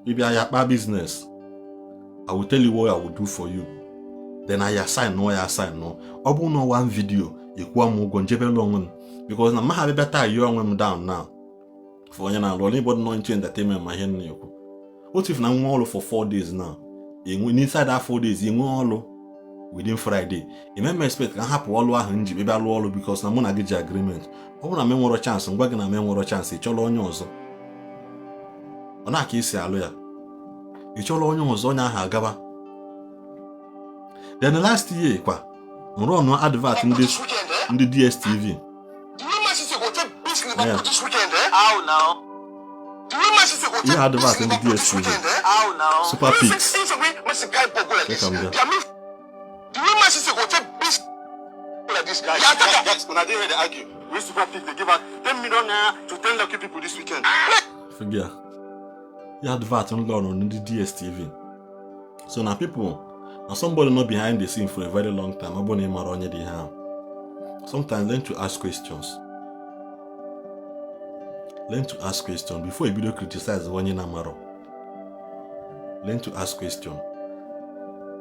If you are business, I will tell you what I will do for you. Then I assign no. Obu no one video, you come go long because na have better you on down now. For you now, anybody know into entertainment my hand. What if now all for 4 days now? Inside that 4 days, you all within Friday. You may expect can happen all hanji, maybe all because na mona get agreement. I want a memorial chance, and working a memorial chance, it's all on yours. On a case, a lawyer. It's all on yours on Hagaba. Then the last year, run no advert in this in the DSTV. Do you message to go take business this weekend, eh? How now? Do you message to go take advert in the DSTV. How now? Super Pix. Do you message to go take business like this guy? Yes, when I didn't really argue. We Super Pix, they give out 10 million to 10 lucky people this weekend. Forget. You advert on the DSTV. So now people. Now somebody not behind the scene for a very long time. Sometimes learn to ask questions. Learn to ask questions before a video criticize one in Amaro. Learn to ask questions.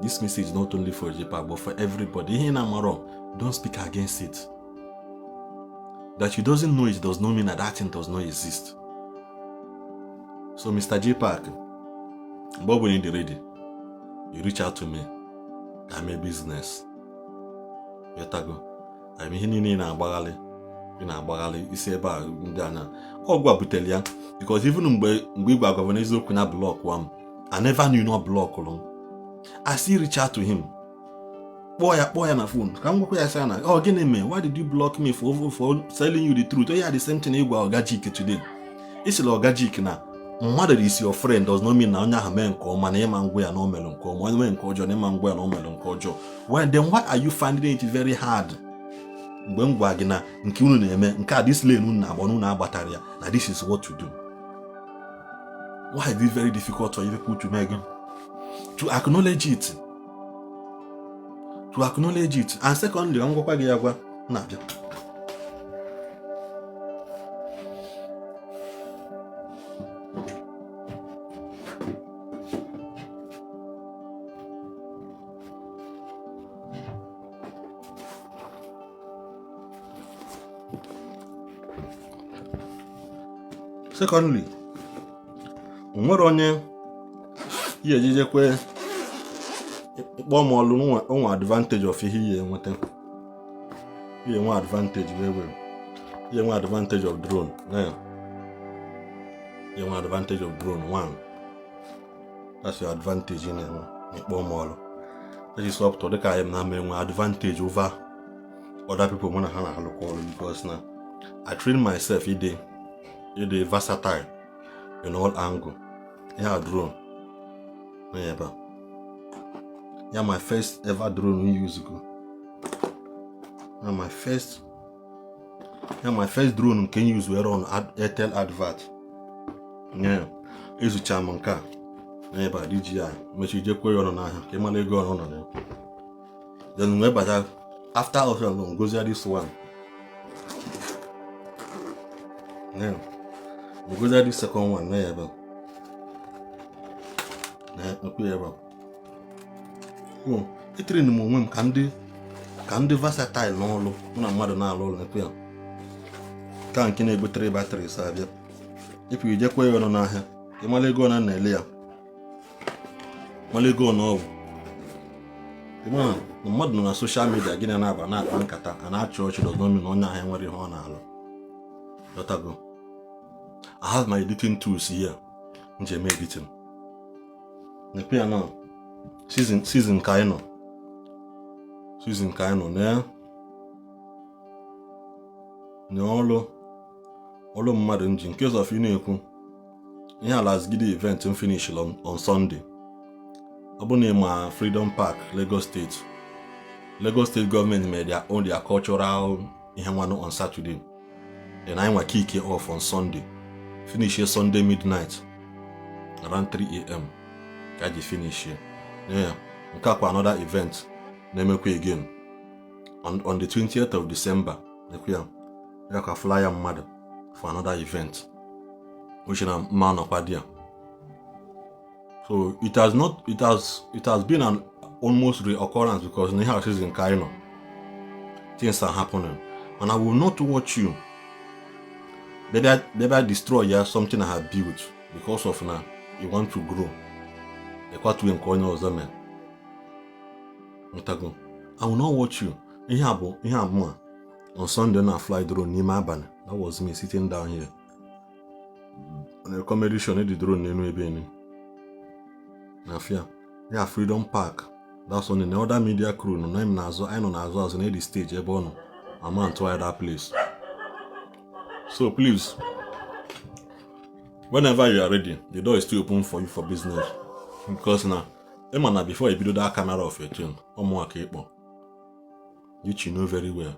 This message is not only for Jpac but for everybody. In Amaro, don't speak against it. That you doesn't know it does not mean that thing does not exist. So Mr. Jpac, Bob when you're ready. You reach out to me. I'm a business. Yetago. I'm here in a bagali. You say about Ghana. Oh, go butelia. Because even we were governing Zokuna block one. I never knew no block alone. I still reach out to him. Boy on a phone. Come go say na. Oh, again me. Why did you block me for telling you the truth? Oh, yeah, the same thing you go Gajik today. It's a Gajik now. Mother is your friend does not mean na men call my name and we are no melon call one man call your name and we are no melon call. Well, then why are you finding it very hard mgbe m gwa gị na nke unu na-eme nke a this lane unu na-agba unu na-agbatara ya na this is what to do. Why is it very difficult for you people to make to acknowledge it? To acknowledge it. And secondly, I'm going to go na bia. Secondly, nwere onye ihe ejijekwe ịkpọ m ọlụ nwa advantage of ihe ihe enweta. Ihe nwa advantage wee ihe nwa advantage of drone. Ihe nwa advantage of drone. One, that's your advantage in ịkpọ m ọlụ. That is up to the guy na me advantage over other people when I have because now I train myself every day versatile in all angle. Yeah, drone. Yeah, my first ever drone we use go. Yeah, my first drone can use were on Airtel advert. Yeah, is a chamanka. Yeah, but DJI. Make you just go on na. Kemale go on. Then we better after also go there this one. Yeah. We go there the second one, itiri n'ime onwe m ka ndị versatile n'ọlụ mụ na mmadụ na-alụ ụlọ nekwe ya ka nke na-egotere batrị sabịa ipu ijekwa ya ọnụ n'ahịa ịmala ego na na-ele ya mala ego na ọgwụ ịma na mmadụ nọ na soshal midia gị na-aba na-akpa nkata a na-achị ọchị dọzọmi na onye ahịa nwere ihe ọ na-alụ. Dotago, I have my editing tools here. Njem editing. Nepia now. Season kaino. Ne olo mmadụ nji in case of you na-ekwu. Ihe ala Gidi event finish on Sunday. Abụna ma Freedom Park, Lagos State. Lagos State government made their cultural ihe nwanu on Saturday. Then I will kick it off on Sunday. Finish here Sunday midnight. Around 3 a.m. Kaji finish here. Yeah. Nkakwa another event. Nemekwe again. On the 20th of December. I can fly a mother for another event. Which is a man of idea. So it has been an almost reoccurrence because Nihal is in Kaino. Things are happening. And I will not watch you. Maybe destroy something I have built because of now you want to grow. I will not watch you. On Sunday I fly drone near my banner. That was me sitting down here. On the comedy show, the drone in yeah, Freedom Park. That's on another media crew. No, I'm Nazo. I know Nazo as an the stage. I'm on to that place. So please, whenever you are ready, the door is still open for you for business. Because now, before you build that camera of your tune, which you know very well.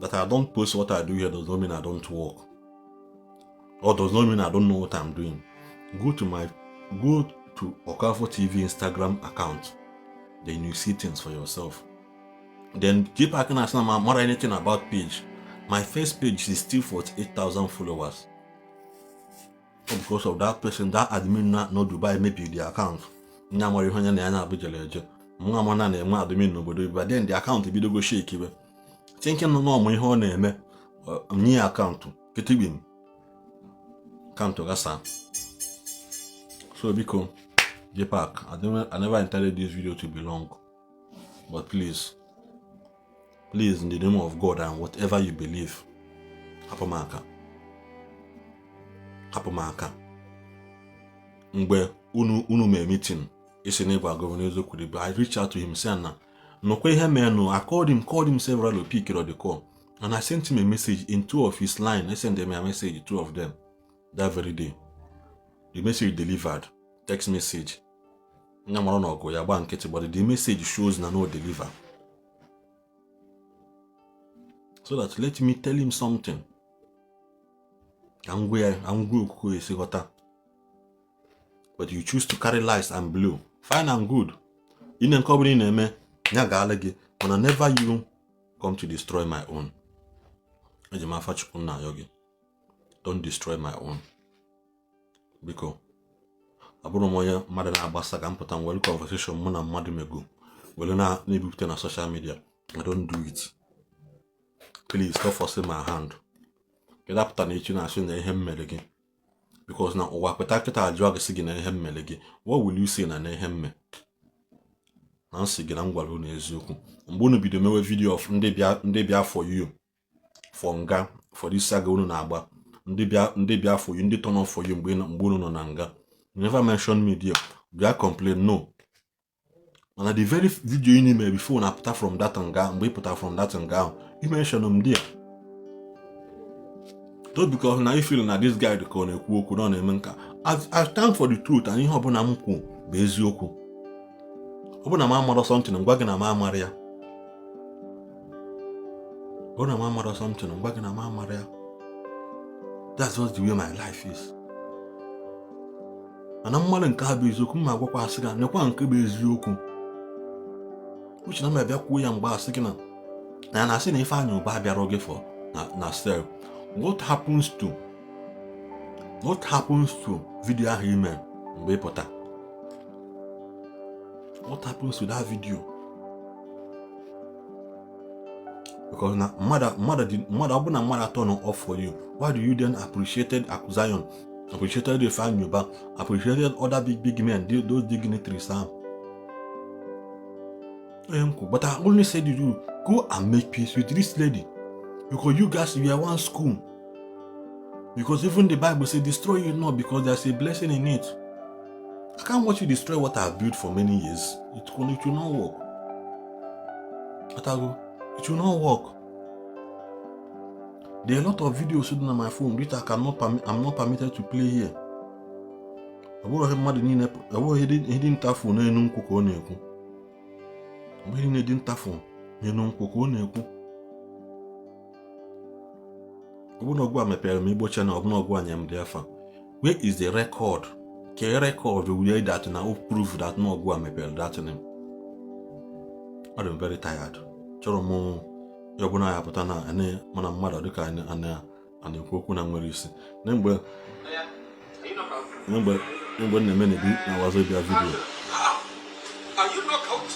That I don't post what I do here does not mean I don't work. Or does not mean I don't know what I'm doing. Go to Okafo TV Instagram account. Then you see things for yourself. Then Jpac and I am not anything about page. My first page is still 48,000 followers. Because of that person, that admin not Dubai maybe the account. But then the account will go shake. Thinking no my home near account. Ketibim. Come to Gasa. So because Jpac, I never intended this video to be long. But please, in the name of God and whatever you believe, Hapamaka. Mgbe unu me meeting, isi neighbor governor Ezokwudibe, I reached out to him saying na nokwe ihe menu. I called him several pick or the call, and I sent him a message in 2 of his line. I sent them a message, 2 of them, that very day. The message delivered, text message. But the message shows na no deliver. so that let me tell him something. I'm going. But you choose to carry lies and blow. Fine and good. In a company name, but never you come to destroy my own. Don't destroy my own. Because abụrụ m onye mmadụ na-agbasa ka mpụta nwere conversation mụ na mmadụ mego were na-ebupụta na social media. I don't do it. Please stop forcing my hand. Get up to nature na asị na ihe mmere gị. Because na ụwa pụta kịta ajụọ gị sị gị na ihe mmere gị. What will you say na ihe mme? Na nsị gị na ngwara unu eziokwu. Mgbe unu bido mewe video of ndị bịa for you. For nga, for this saga unu na-agba. Ndị bịa for you, ndị turn off for you mgbe unu nọ na nga. You never mention me there. Do I complain? No. And the very video you made before I put from that and gown, we put from that and gown, you mention them there. Just because now you feel that this guy the corner could on I stand for the truth and you have an amku, Bezioku. Open a mamma or something and wagging a mamma. Open a mamma or something and wagging a mamma. That's just the way my life is. And I'm more nke bụ eziokwu ma gwakwa asị gị nekwa nke bụ eziokwu uche na mabịa kwuo ya mgbe asị gị na na asị na ife anya ụba bịara oge for na sel. What happens to video ahụ ime mgbe ịpụta? What happens to that video? Because na mmadụ ọ bụ na mmadụ turn off for you, why do you then appreciated Zion? Appreciated the fan you back, appreciated other big men, those dignitaries. But I only said to you, go and make peace with this lady. Because you guys, we are one school. Because even the Bible says, destroy it not, because there's a blessing in it. I can't watch you destroy what I've built for many years. It will not work. It will not work. There are a lot of videos sitting on my phone which I'm not permitted to play here. I will have mad in a hidden phone and no cocoa neku. I'm hidden phone, you know, cocoa neku. I will not go on my Igbo channel, I will not go on them therefore. Where is the record? Can record will hear that now prove that no go on my that name? I'm very tired. Choromo. Yobuna ya putana ane mana mmadụ dịka ana ekwu okwu na nwere isi na mgbe na-eme na wazobia video. Are you knocked out?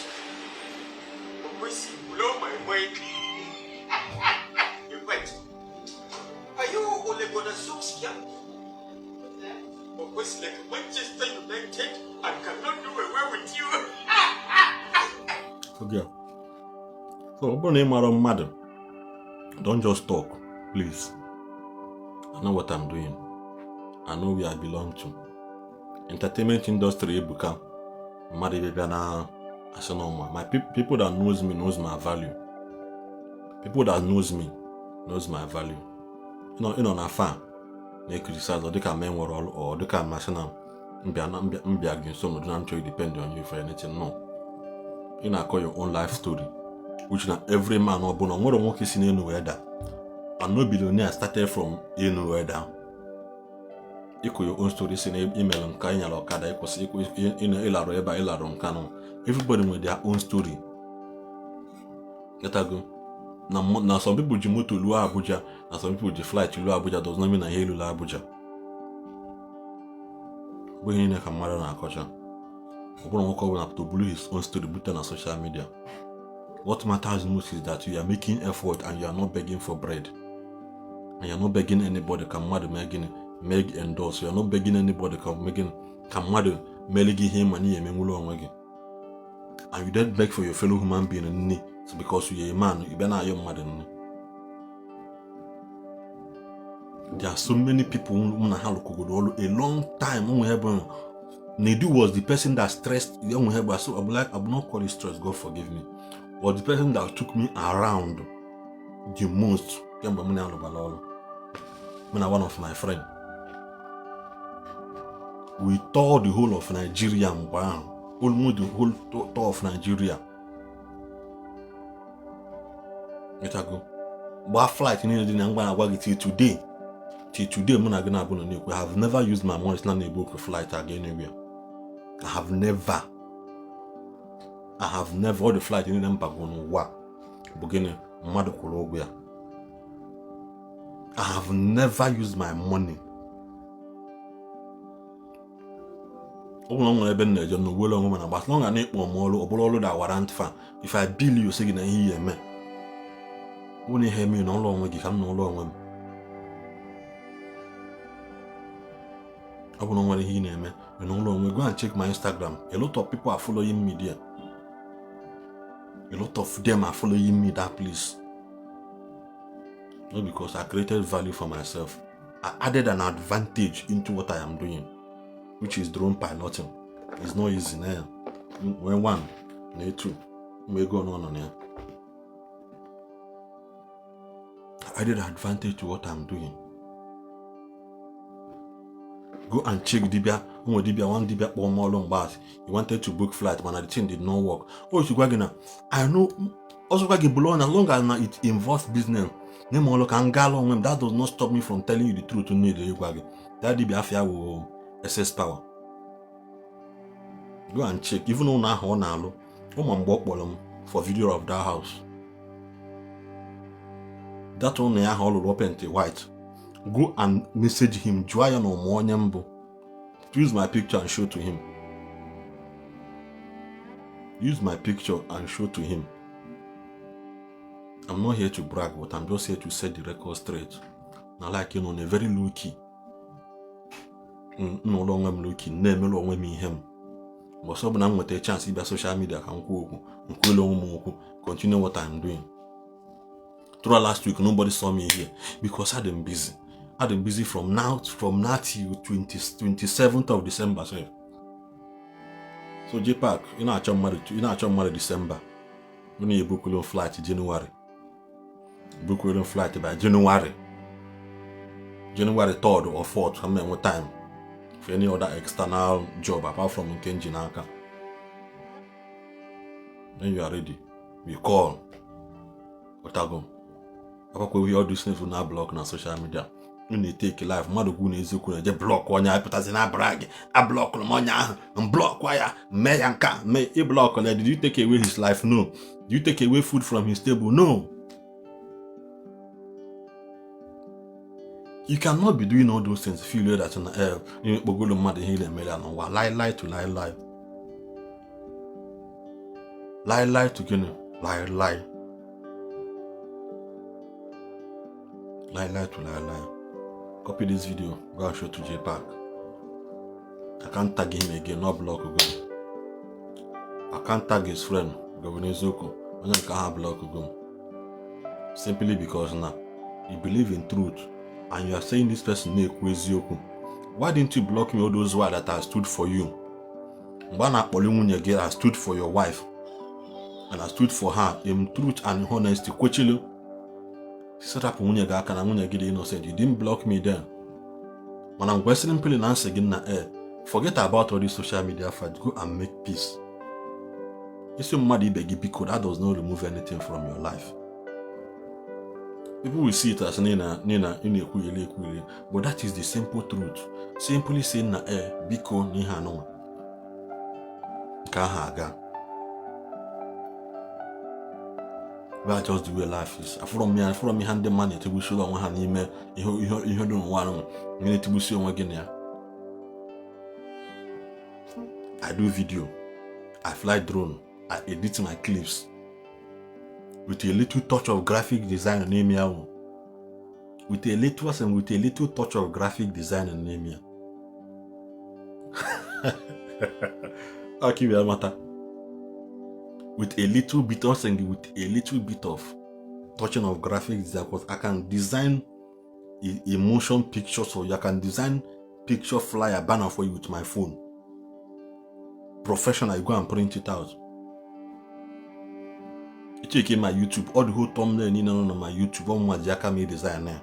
Blow my mind. Wait. Are you Olegona Soxia? Always like Manchester United and cannot do away with you. Forget. So, don't just talk, please. I know what I'm doing. I know where I belong to. Entertainment industry become my people that knows me knows my value. People that knows me knows my value. You know, na fan. They criticize or they can men or they can national. So no, don't depend on you for anything. No. You know, call your own life story. Which na every man or born on what work is in anywhere that. And no billionaire started from anywhere down. Equal your own stories in email and Kanya or Kada equals in Elaro by Elaron Canon. Everybody with their own story. Let I go. Now some people you move to Lua Abuja, and some people you fly to Lua Abuja does not mean a Lula Abuja. We in a camera and culture. Open up to blue his own story button on social media. What matters most is that you are making effort and you are not begging for bread. And you are not begging anybody come mad meg endorse. You are not begging anybody come mad meligi him money and again. And you don't beg for your fellow human being in need. It's because you are a man, you better not your mother. There are so many people who have a long time who Nedu was the person that stressed young Heba, so I will not call it stress, God forgive me. Was the person that took me around the most. When one of my friends. We toured the whole of Nigeria, almost the whole tour of Nigeria. Let her go. But flight in the Nangwana till today. Till today, I have never used my money to book a flight again anywhere. I have never all the flight in them beginning I have never used my money. As long as I need more that warrant for if I bill you say na here me. Only hear me no long we come no long. I don't want to hear me. No long we go and check my Instagram. A lot of people are following me there. A lot of them are following me that place. Not because I created value for myself. I added an advantage into what I am doing, which is drone piloting. It's not easy now. When one, two, we go on here. I added an advantage to what I'm doing. Go and check Dibia. One Dibia or more long bars. He wanted to book flight, but the thing did not work. Oh, you go I know. Also, below as long as it involves business. That does not stop me from telling you the truth to me. That Dibia will SS power. Go and check. Even though now for video of that house. That one now all open to white. Go and message him. Joya no more. Use my picture and show to him. Use my picture and show to him. I'm not here to brag, but I'm just here to set the record straight. Now, like a very low key. No longer I'm looking, name no longer me him. But someone I'm with a chance if social media can continue what I'm doing. Throughout last week, nobody saw me here because I've been busy. I've been busy from now till 27th of December. So Jpac, I'm married December. We need a book flight in January. Book flight by January 3rd or 4th. I mean, what time? For any other external job apart from Kenji Naka. When you are ready, we call. Otago. We all do things with now block on social media. When they take life, mother go nezuku just block one ya put us in a brag. I block monya and block wire. May anka may a block. Did you take away his life? No. Did you take away food from his table? No. You cannot be doing all those things. Feel that in the air. You go to mad heal and lie to lie. Lie to lie. Lie to lie. Copy this video. Go and show to Jpac. I can't tag him again. No block again. I can't tag his friend. Governor Zoko. I can't block again. Simply because now you believe in truth. And you are saying this person why didn't you block me all those words that I stood for you? I stood for your wife. And I stood for her in truth and honesty. Set up innocent. You didn't block me then. When I'm questioning people and again forget about all this social media fight. Go and make peace. That does not remove anything from your life. People will see it as Nina, but that is the simple truth. Simply saying na biko ni hano. Kahaga. Well, just the way life is. From me hand the money to show one hand email. You don't want me to see one again. I do video. I fly drone. I edit my clips. With a little touch of graphic design and name here. With a little touch of graphic design and name here. I'll keep it matter. With a little bit of touching of graphic design, because I can design emotion pictures, so you can design picture flyer banner for you with my phone. Professional, I go and print it out. Check my YouTube, all the whole thumbnail on my YouTube, all my Jaka me designer.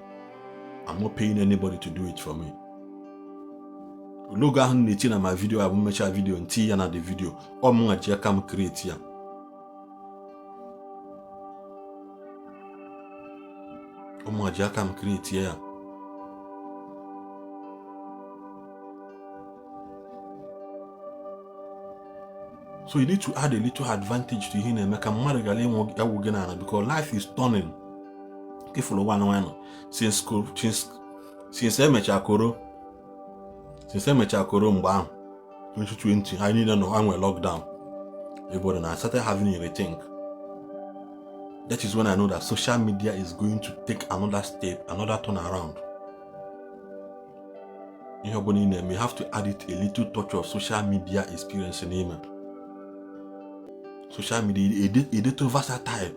I'm not paying anybody to do it for me. Logo on my video, I will make a video and see another video. All my Jaka create here. Ụmụ ji aka m create ya. So you need to add a little advantage to ihe na-eme ka mmadụ ghara ịnwe ewu gị n'ala, because life is turning. Ifụrụ ụwa na nwanyị since emechaa koro mgbe ahụ 2020 anyị niile nọ anwe lockdown, everybody na started having a rethink. That is when I know that social media is going to take another step, another turn around. You have to add it a little touch of social media experience in him. Social media, it is versatile.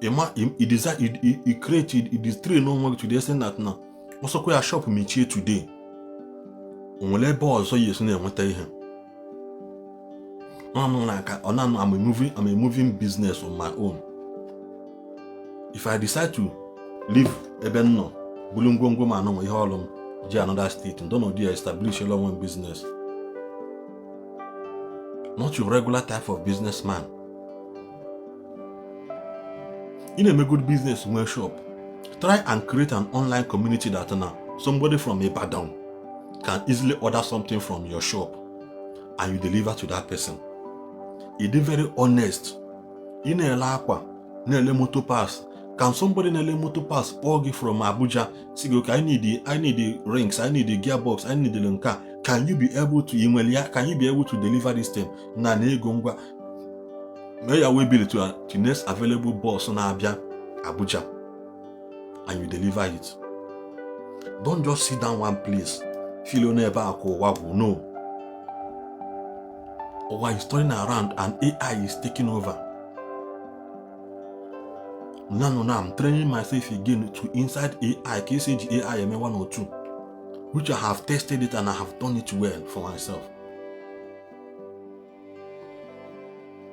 It created, it is trained no more today, saying that now. Also, quite a shop me here today. On let balls so yes, no one tell him. I'm a moving business on my own. If I decide to leave Ebeno, Bulungongo Mano, Holland, another state, and don't know they establish your own business. Not your regular type of businessman. In a good business shop, try and create an online community that now somebody from Ibadan can easily order something from your shop and you deliver to that person. It is very honest. In a lakwa, nele motor pass. Can somebody nele motor pass orgy from Abuja? Say, okay, I need the rings, I need the gearbox, I need the lunka. Can you be able to deliver this thing? Na ne gongwa. May I will be to the next available boss on Abuja, and you deliver it. Don't just sit down one place. Feel never wabu no. Or while it's turning around and AI is taking over. No, I'm training myself again to inside AI, KCG AI M1 or 2, which I have tested it and I have done it well for myself.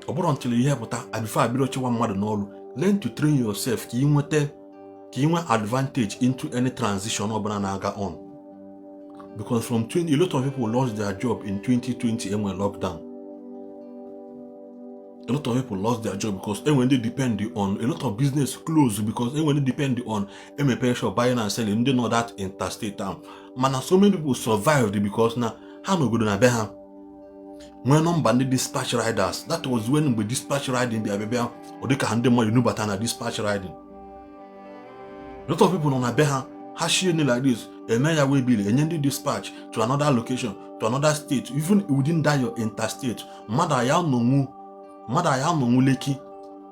Until you hear before I build one mother no, learn to train yourself. Ki advantage into any transition or banana on. Because from a lot of people lost their job in 2020 and when lockdown. A lot of people lost their job because when they depend on a lot of business closed because when they depend on pressure buying and selling, they know that interstate town. Man, so many people survived because now how no good na beha. When on banded dispatch riders, that was when we dispatch riding the baby or they can handle more you know but dispatch riding. A lot of people on a beha hashing like this, a mayor will be and then dispatch to another location, to another state, even within that your interstate. Mother ya no mu leki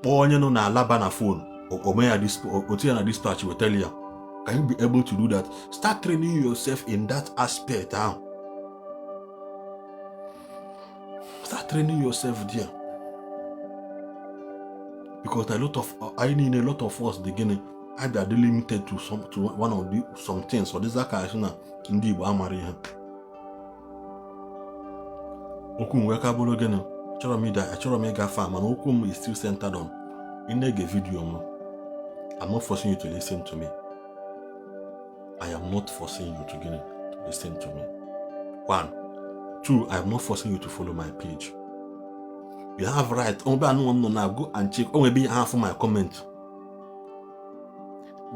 or you know na laba na phone or may dispatch will tell you. Can you be able to do that? Start training yourself in that aspect now. Start training yourself there. Because a lot of us beginning either delimited to one of some things or this kind of in the Igbo amari ha. Okum weka bolo again. Choro me ga farm and Okum is still centered on in the video. I'm not forcing you to listen to me. I am not forcing you to listen to me. 1. 2, I am not forcing you to follow my page. You have right. Go and check. Maybe half of my comment.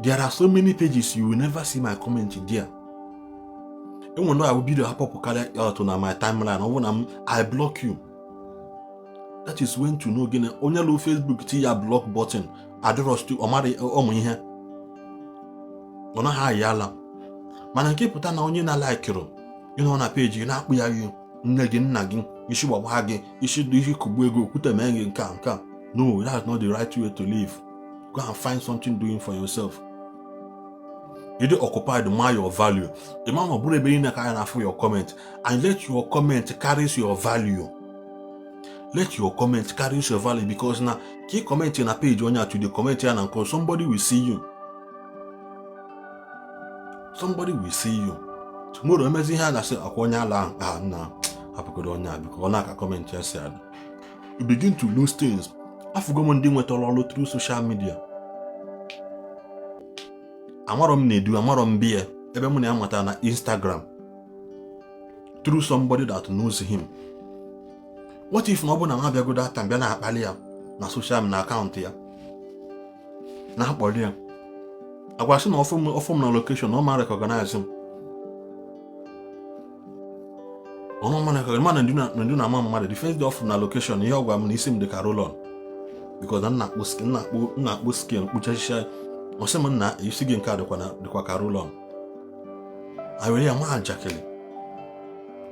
There are so many pages you will never see my comment there. And when I will be the happy out on my timeline, or when I block you. That is when to know again. Only low Facebook see your block button. I don't to Omari or me here. Ona ha yala. Man, keep put on you na like you. You know on a page you na we are you. Nagging. You should wag. You should do kubwego put a man in car. No, that's not the right way to live. Go and find something doing for yourself. You do occupy the mind your value. The man will be in a kind for your comment and let your comment carries your value. Let your comment carry your value because now keep commenting a page on you to the comment here and call somebody will see you. Somebody will see you. Tomorrow amazing hand I say Akonya lang nah Apokodonya because I comment here said. You begin to lose things. I forgot one thing with all through social media. Amarom beer ebe mu na amata na Instagram through somebody that knows him. What if no bona ma bia go that time bia na akpali ya na social media account ya na akpoli ya agwa sị na ọfụ m na location ọ ma recognize m ọnụ ma recognize ma na ndị na-ama mmadụ the first day ọfụ na location ihe ọ gwa m na isi m dị ka roll-on because na na-akpụ skin kpuchachicha ọsị m na isi gị nke a dịkwa ka roll-on I were ya nwa ajakịrị.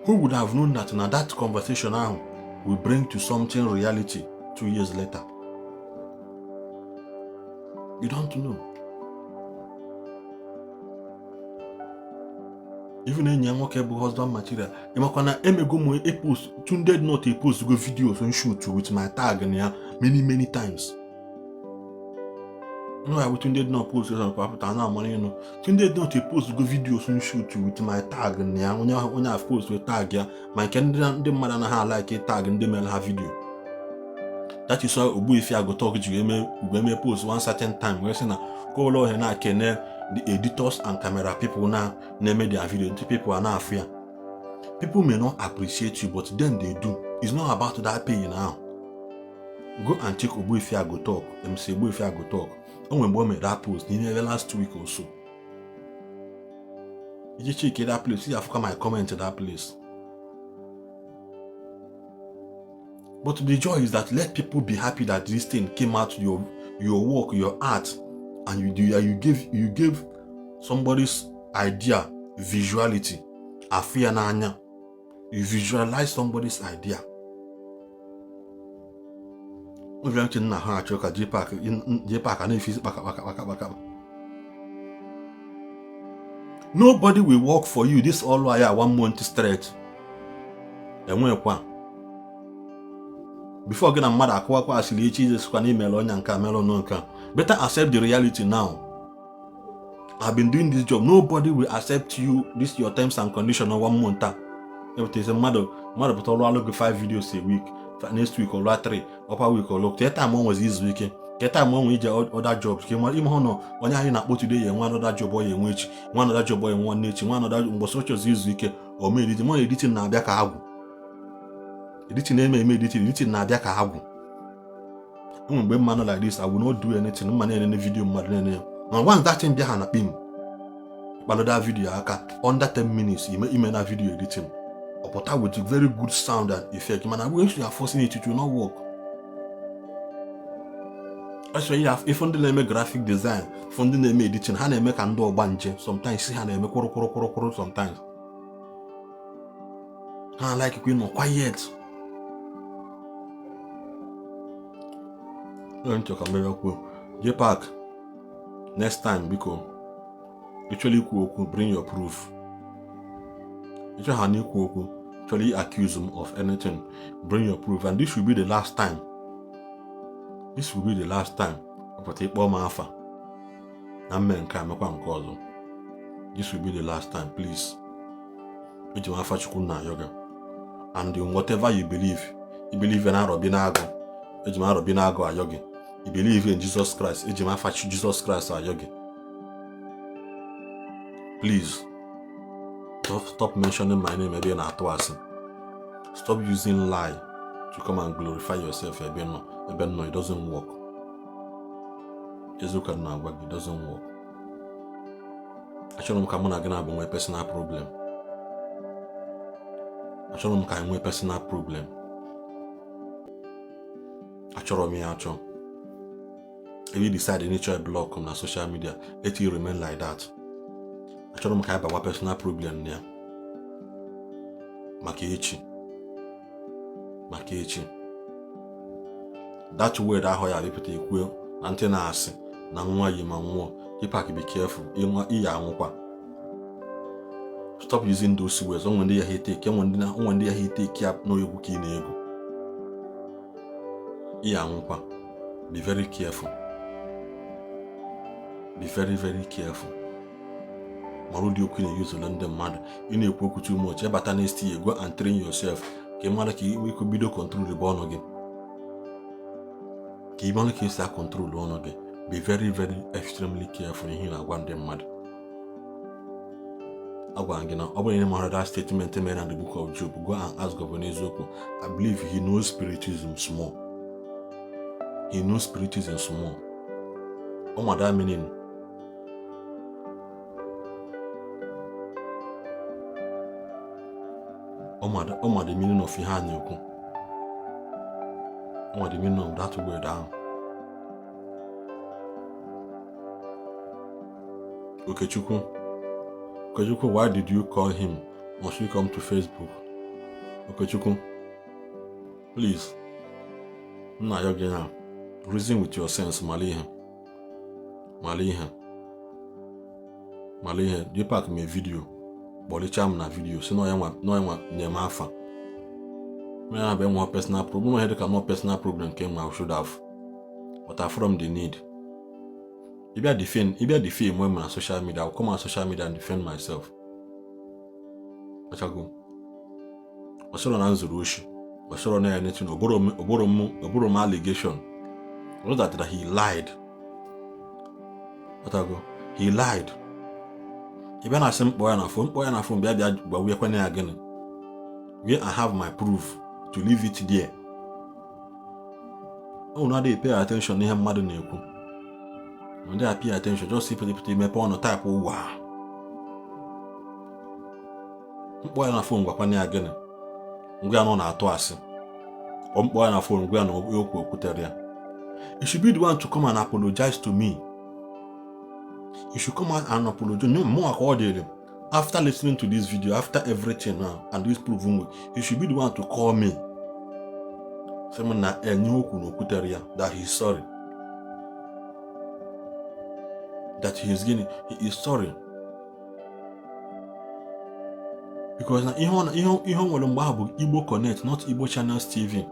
Who would have known that na that conversation ahụ will bring to something reality 2 years later? You don't know. Even enyi ya nwoke bụ husband material. Ịmakwa na emego m post Tunde not a post go videos on shoot with my tag in ya many times. No, I Tunde not post on Papa na money, you know. Tunde not a post go videos on shoot with my tag in ya. When I post with tag ya, my candidate the mother na like a tag and they mail her video. That is why Ubu if I go talk to you, may post one certain time. We're saying go along and I can the editors and camera people now name their video. The people are not fair. People may not appreciate you, but then they do. It's not about that pay now. Go and check Ubu if I go talk. MC Ubu if I go talk. And when boy made that post, in the last 2 weeks or so. You just check that place. See, I've come my comment to that place. But the joy is that let people be happy that this thing came out your work, your art, and you gave somebody's idea visuality. Afia nanya. You visualize somebody's idea. Jpac nobody will work for you this all wire 1 month straight. Before getting mad akwa asili Jesus kwa email onya nka melo no nka. Better accept the reality now. I've been doing this job. Nobody will accept you. This your terms and conditions on 1 month. If it's a mother but all look 5 videos a week. Next week or 3 upper week or look. That time one was this weekend. That time one we other jobs. Came on even no when you na today and one other job boy in which one other job boy in one nature, one other was such as this weekend or made it more editing na bia ka agwu. Editing editing na bia ka agwu. When man like this, I will not do anything. Man any video man. Now once that thing bia na pim. But that video aka under 10 minutes you may that video editing. But with a very good sound and effect. Man, I wish you are forcing it will not work. That's why you have if funding name graphic design, funding name editing, how they make and do banje. Sometimes see how they make koro sometimes. I like it more quiet. Don't talk about Jpac. Next time, because actually bring your proof. Actually accuse him of anything. Bring your proof, and this will be the last time. This will be the last time. This will be the last time, please. And in whatever you believe in Arobinago, you believe in Jesus Christ, Jesus Christ, please. Stop mentioning my name again at once. Stop using lie to come and glorify yourself. It doesn't work. It doesn't work. I should not come again about my personal problem. I should not come with personal problem. I should me out. If you decide to nature block on social media, let you remain like that. I should not have a personal problem there. Makechi. That word I hear people take well. Antenna asi. Na nwa yi ma nwa. Jpac be careful. Iya anwukwa. Stop using those words. When they hate take. When they hate take up no egu ki na ego. Iya anwukwa. Be very careful. Be very, very careful. Marudi okune use London mad. You need to too much. But next year, go and train yourself. We could be control the born again. Control one again. Be very, very extremely careful in here. I want them mad. I want that statement made in the book of Job. Go and ask Governor Zoko. I believe he knows spiritism small. He knows spiritism small. What that meaning? Oma the meaning of ihe a na-ekwu. Oma the meaning of that word ahụ. Okechukwu, why did you call him? Must you come to Facebook? Okechukwu, please. Nna ya gị na reason with your sense, malihe. Jpac me video. Bolicha m na video. Si no ya nyem afa. Me have one personal problem. No head no personal problem came I should have. But I from the need. If I defend when I'm on social media, I'll come on social media and defend myself. I shall go. I shall not answer Rushi. I shall not anything. Oboro allegation. Not that he lied. But I go. He lied. Even I sent boy on a phone, but we are going again. Where I have my proof to leave it there. Oh, now they pay attention. They have mad in you. When they pay attention, just see people me on a type of wow. Boy on a phone, we're going again. We are not at twice. Boy on a phone, we are not you should be the one to come and apologize to me. You should come out and apologize. No more accordingly. After listening to this video, after everything now, and this proven, you should be the one to call me. That he's sorry. That he is sorry. Because now Igbo Connect, not Igbo Channels TV,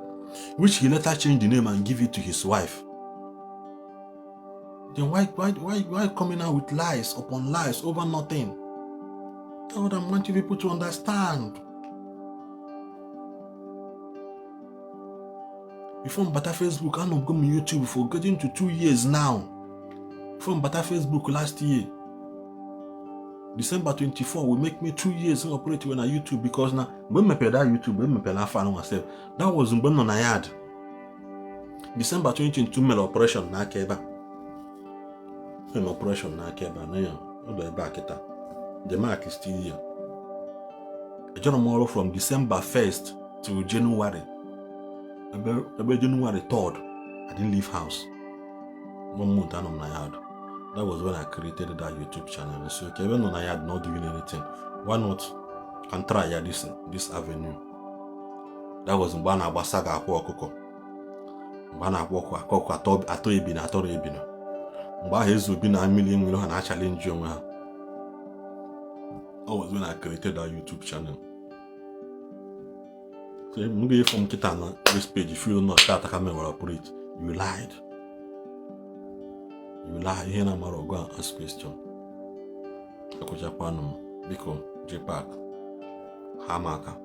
which he later changed the name and give it to his wife. Then why coming out with lies upon lies over nothing? That's what I want you people to understand. Before Bata Facebook, I don't go on YouTube for getting to 2 years now. From Bata Facebook last year. December 24 will make me 2 years in operating on YouTube because now when I pay that YouTube, when I pay that fan myself, that was when on I had. December 2022 mail operation na keba. An operation na keba na ya. Odo back it. The mark is still here. A journal from December 1st to January. About January 3rd, I didn't leave house. 1 month on my yard. That was when I created that YouTube channel. And so, okay, even though I had not doing anything, why not and try this avenue? That was Mbana Basaga Akoko. Mbana Akoko ato ebina. Mba hezu bina a million will and I challenge you. That was when I created that YouTube channel. So maybe from Kitana, this page, if you not start, I can operate. You lied. You lie. Here na maro go and ask question. Ako Japanum, Biko, Jpac, Hamaka.